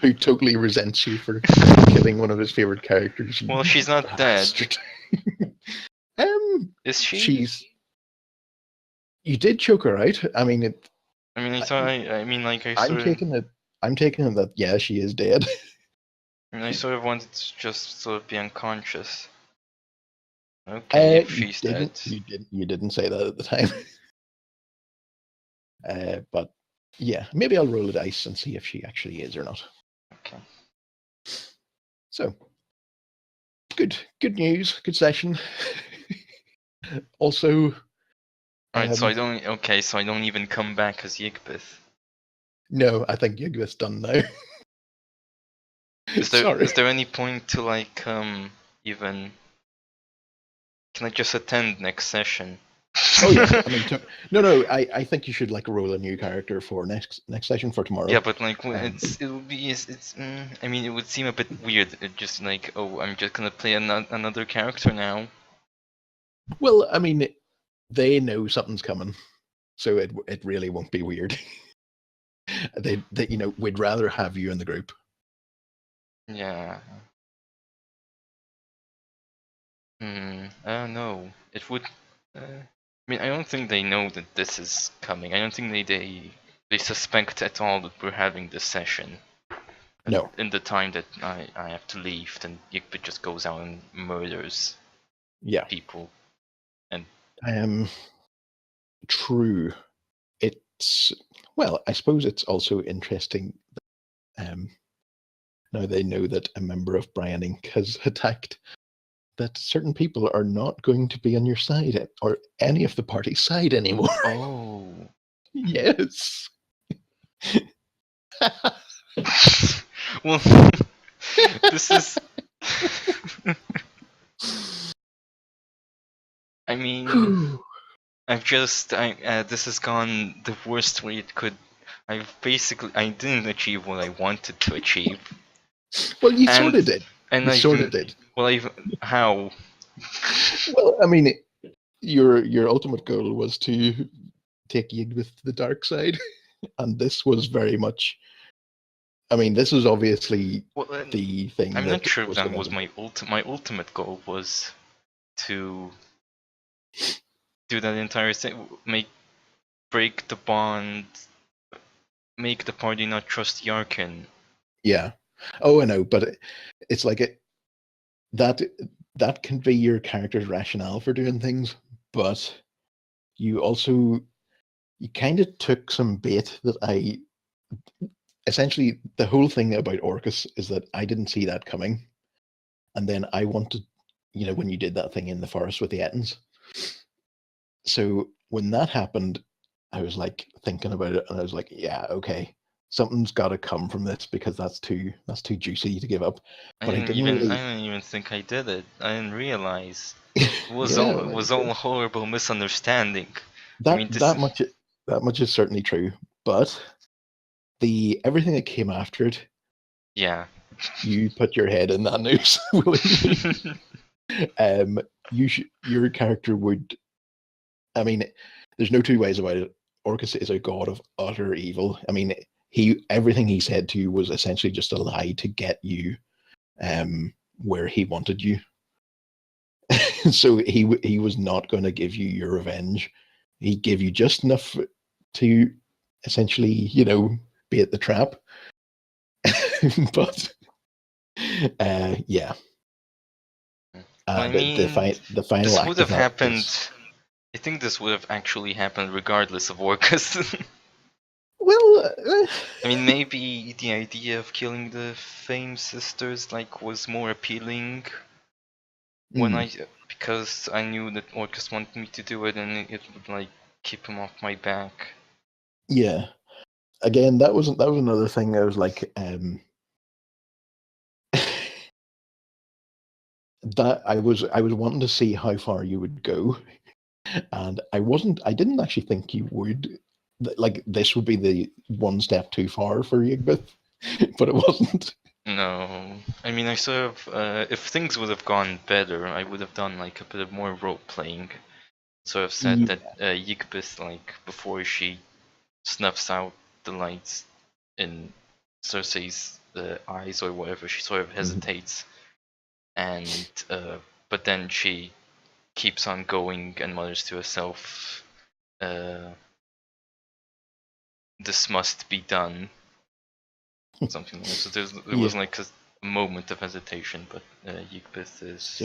who totally resents you for killing one of his favorite characters. Well, she's not dead. Is she? You did choke her out. I mean, I'm taking it that yeah, she is dead. I mean, I sort of wanted to just sort of be unconscious. Okay, if she's dead. You didn't say that at the time. But yeah, maybe I'll roll a dice and see if she actually is or not. Okay. So, good news, good session. Also, alright, so I don't even come back as YIGGBETH. No, I think YIGGBETH's done now. Is there any point to even? Can I just attend next session? Oh yeah, I mean, no. I think you should roll a new character for next session for tomorrow. Yeah, but it would seem a bit weird. It just I'm just gonna play another character now. Well, I mean, they know something's coming, so it really won't be weird. they we'd rather have you in the group. Yeah. I don't know. It would. I don't think they know that this is coming. I don't think they suspect at all that we're having this session. No. In the time that I have to leave, then YIGGBETH just goes out and murders people. And true. I suppose it's also interesting that, now they know that a member of Brian Inc. has attacked, that certain people are not going to be on your side or any of the party's side anymore. Oh. Yes. Well, this is. I mean, this has gone the worst way it could. I didn't achieve what I wanted to achieve. Well, you sort of did. Did. Well, how? Well, I mean, your ultimate goal was to take YIGGBETH to the dark side, and this was very much. I mean, this was obviously the thing. I'm not sure if that was my ultimate goal was to do that entire thing, break the bond, make the party not trust Yarkin. Yeah. Oh, I know, but it's that can be your character's rationale for doing things, but you kind of took some bait that essentially the whole thing about Orcus is that I didn't see that coming, and then I wanted, when you did that thing in the forest with the Ettins. So when that happened, I was like thinking about it, and I was like, yeah, okay, something's got to come from this because that's too juicy to give up. But I didn't I really. didn't even think I did it. I didn't realize. Yeah, It was all a horrible misunderstanding. I that mean, this that is much is certainly true. But everything that came after it, yeah. you put your head in that noose willingly. Your character would. I mean, there's no two ways about it. Orcus is a god of utter evil. I mean, everything he said to you was essentially just a lie to get you where he wanted you. So he was not going to give you your revenge. He gave you just enough to essentially, bait the trap. But yeah. Well, I The mean, the final this would act of have that happened. is, I think this would have actually happened regardless of Orcus. well, I mean, maybe the idea of killing the Fame sisters was more appealing when because I knew that Orcus wanted me to do it, and it would keep him off my back. yeah. Again, that was another thing. I was like, that I was wanting to see how far you would go, and I didn't actually think you would. Like, this would be the one step too far for YIGGBETH, but it wasn't. No, I mean, I sort of, if things would have gone better, I would have done a bit of more role playing. Sort of said that YIGGBETH, before she snuffs out the lights in Cersei's eyes or whatever, she sort of hesitates, and but then she keeps on going and mutters to herself, "This must be done." Something like that. So there was a moment of hesitation, but YIGGBETH is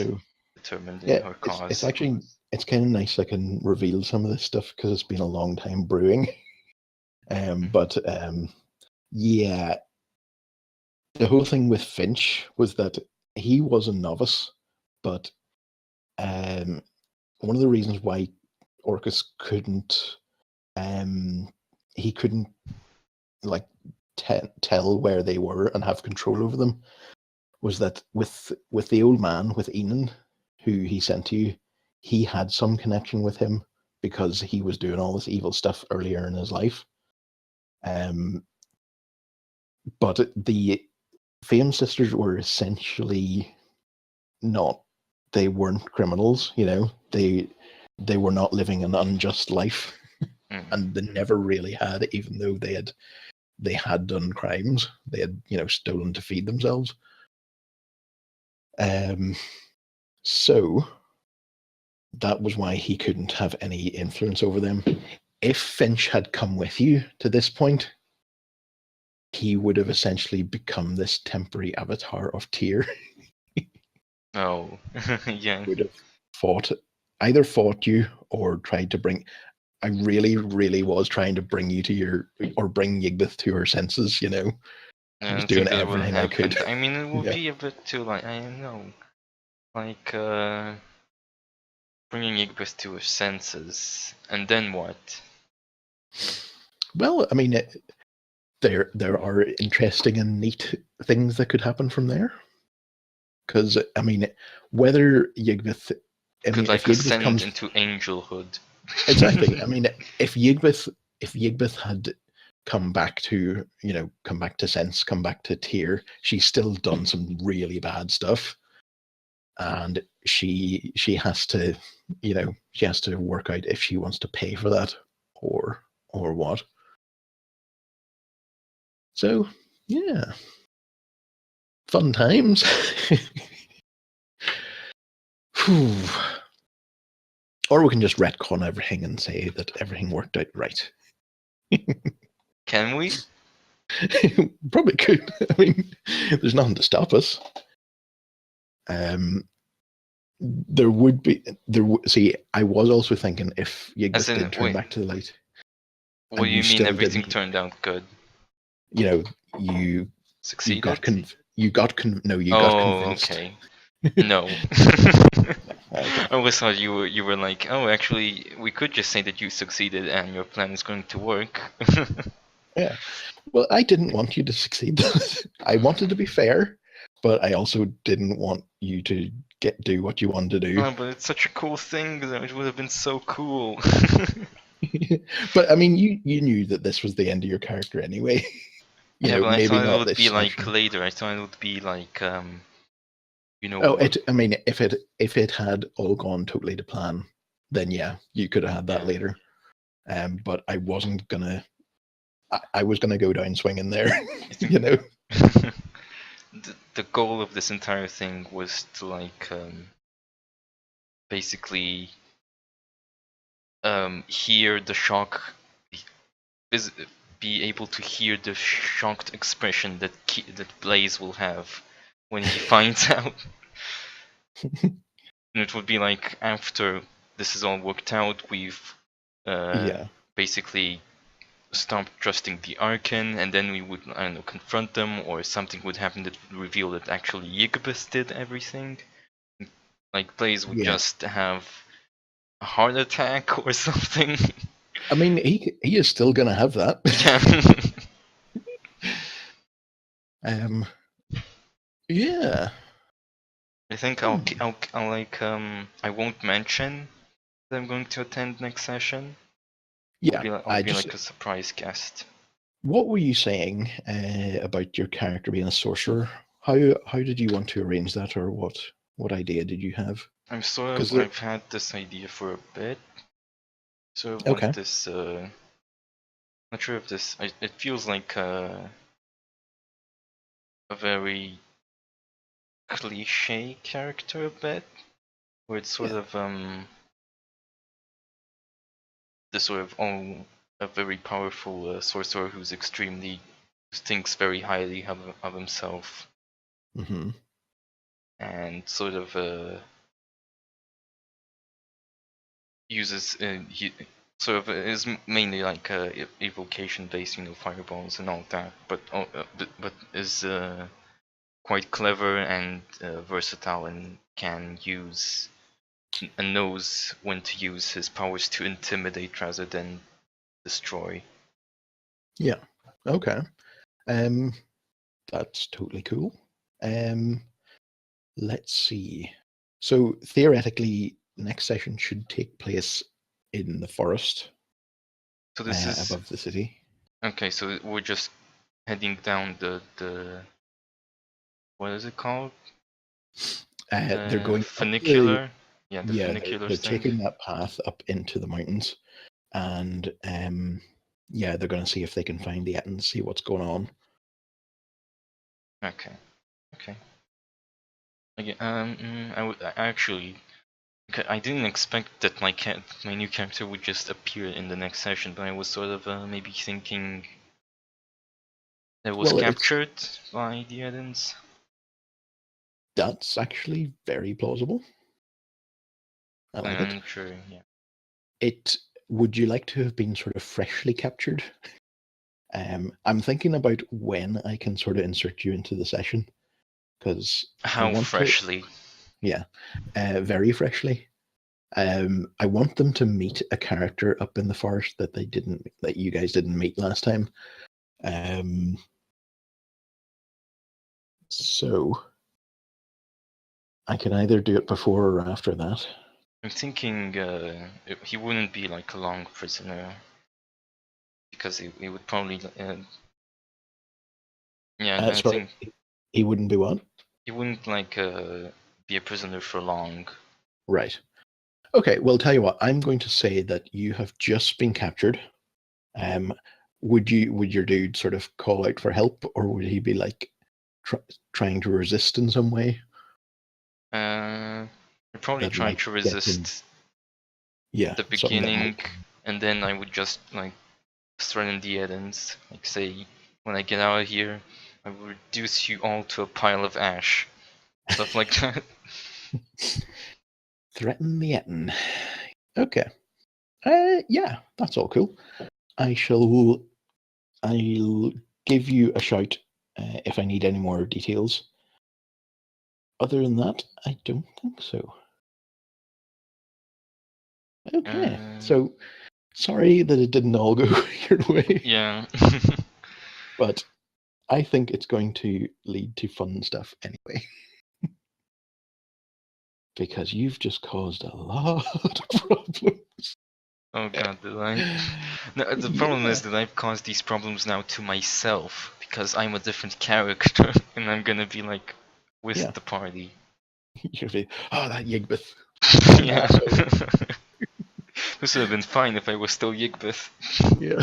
determined in her cause. It's kind of nice I can reveal some of this stuff because it's been a long time brewing. But yeah, the whole thing with Finch was that he was a novice, but one of the reasons why Orcus couldn't he couldn't tell where they were and have control over them was that with the old man, with Enon, who he sent to you, he had some connection with him because he was doing all this evil stuff earlier in his life. But the Fame sisters were essentially not. They weren't criminals, They were not living an unjust life, and they never really had, even though they had done crimes. They had, stolen to feed themselves. So that was why he couldn't have any influence over them. If Finch had come with you to this point, he would have essentially become this temporary avatar of Tyr. Oh, yeah. Would have either fought you or tried to bring. I really, really was trying to bring you to bring YIGGBETH to her senses. I was doing everything I could. I mean, it would be a bit too I don't know, bringing YIGGBETH to her senses, and then what? Well, I mean, there are interesting and neat things that could happen from there. Because I mean, whether YIGGBETH, Could if YIGGBETH ascend comes into angelhood. Exactly. I mean, if YIGGBETH had come back to sense, come back to Tyr, she's still done some really bad stuff, and she has to work out if she wants to pay for that or what. So yeah, fun times. Or we can just retcon everything and say that everything worked out right. Can we? Probably could. I mean, there's nothing to stop us. There would be See, I was also thinking if YIGGBETH did turn back to the light. What do you mean everything turned out good? You succeeded. You got convinced. Okay. No. Okay. I always thought you were like, oh, actually, we could just say that you succeeded and your plan is going to work. Yeah. Well, I didn't want you to succeed. I wanted to be fair, but I also didn't want you to do what you wanted to do. Oh, but it's such a cool thing. That it would have been so cool. But I mean, you knew that this was the end of your character anyway. Yeah, but I Maybe thought it not would this be like session. later. I thought it would be like Oh, what? I mean, if it had all gone totally to plan, then yeah, you could have had that Yeah. later. But I wasn't gonna. I was gonna go down swinging there. I think the goal of this entire thing was to like basically hear the shock, is be able to hear the shocked expression that Blaze will have when he finds out. And it would be like after this is all worked out, we've Yeah. basically stopped trusting the Archon, and then we would, I don't know, confront them, or something would happen that would reveal that actually YIGGBETH did everything. Like Blaze would Yeah. just have a heart attack or something. I mean, he is still gonna have that. Yeah. Yeah. I think I'll like I won't mention that I'm going to attend next session. Yeah. I'll be like a surprise guest. What were you saying about your character being a sorcerer? How did you want to arrange that, or what idea did you have? I've had this idea for a bit. Sort of Okay. want this not sure if this it feels like a very cliche character a bit, where it's sort Yeah. of the sort of a very powerful sorcerer who thinks very highly of himself, Mm-hmm. and sort of uses he sort of is mainly like evocation based, fireballs and all that, but is quite clever and versatile, and can use and knows when to use his powers to intimidate rather than destroy. Yeah. Okay. Um, that's totally cool. Let's see. So theoretically, next session should take place in the forest So this is above the city. okay. So we're just heading down the what is it called? They're The going up funicular. Yeah, the yeah, funicular they're thing. taking that path up into the mountains, and yeah, they're going to see if they can find the and see what's going on. Okay. Okay. Okay. I actually. Okay, I didn't expect that my new character would just appear in the next session, but I was sort of maybe thinking that it was Well, captured by the Edens. that's actually very plausible. I like it. Sure, yeah. It would you like to have been sort of freshly captured? I'm thinking about when I can sort of insert you into the session because I How want to, freshly? yeah, very freshly. I want them to meet a character up in the forest that you guys didn't meet last time. So I can either do it before or after that. I'm thinking he wouldn't be like a long prisoner, because he would probably yeah, I Sorry, think he wouldn't be what? he wouldn't like be a prisoner for long. Right. Okay, well, tell you what, I'm going to say that you have just been captured. Would your dude sort of call out for help, or would he be like trying to resist in some way? I'd probably That try might to get him, resist yeah, the something that beginning, might. and then I would just like threaten the Edens, like say, when I get out of here, I will reduce you all to a pile of ash, stuff like that. Threaten the Etten. Okay. Yeah, that's all cool. I'll give you a shout if I need any more details. Other than that, I don't think so. Okay, so sorry that it didn't all go your way. Yeah. But I think it's going to lead to fun stuff anyway. Because you've just caused a lot of problems. Oh god, did I? No, the problem Yeah. is that I've caused these problems now to myself because I'm a different character and I'm gonna be like with Yeah. the party. You'll be, oh, that YIGGBETH. Yeah. Asshole. This would have been fine if I was still YIGGBETH. Yeah.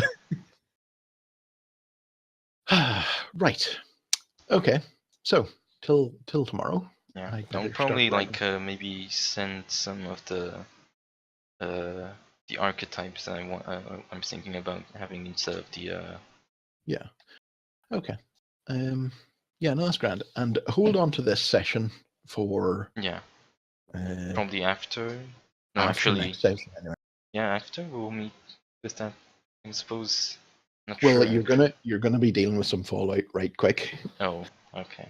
Right. Okay. So till tomorrow. Yeah, I'd I'll better probably start like maybe send some of the archetypes that I'm thinking about having instead of the Yeah. Okay. Yeah, no, that's grand. And hold on to this session for yeah, uh, probably after. No, after actually, next session anyway. yeah, after we'll meet with that. I suppose. Not Well, sure. you're gonna be dealing with some fallout right quick. Oh, okay.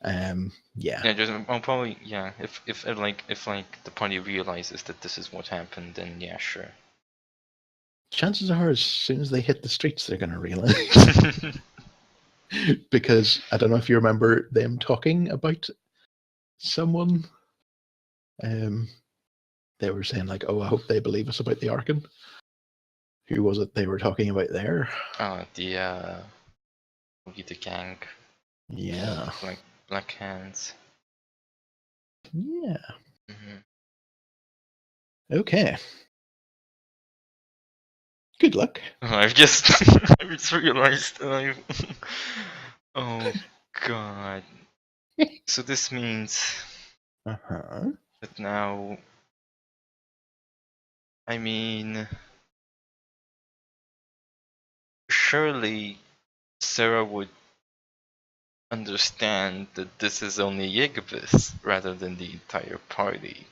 Yeah. Yeah, just I'll probably yeah. If the party realizes that this is what happened, then yeah, sure. Chances are, as soon as they hit the streets, they're gonna realize. Because I don't know if you remember them talking about someone. They were saying like, "Oh, I hope they believe us about the Arkan." Who was it they were talking about there? The the gang. Yeah. Black hands. Yeah. Mm-hmm. Okay. Good luck. I've just I just realized I've oh god. So this means Uh-huh. that now I mean surely Sarah would understand that this is only YIGGBETH rather than the entire party.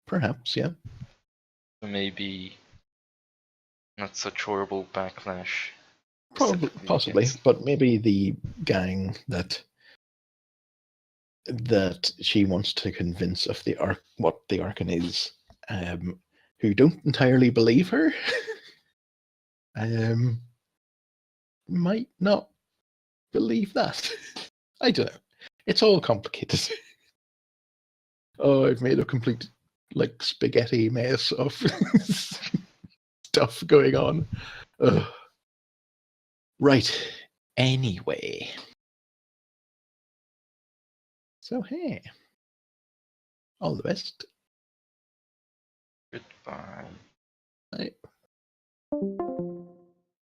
Perhaps, yeah. So maybe not such horrible backlash. Probably, Specifically possibly, against. but maybe the gang that she wants to convince of the arc, what the Arkan is, who don't entirely believe her, might not believe that. I don't know. It's all complicated. Oh, I've made a complete like spaghetti mess of stuff going on. Ugh. Right. Anyway. So hey. All the best. Goodbye. Bye.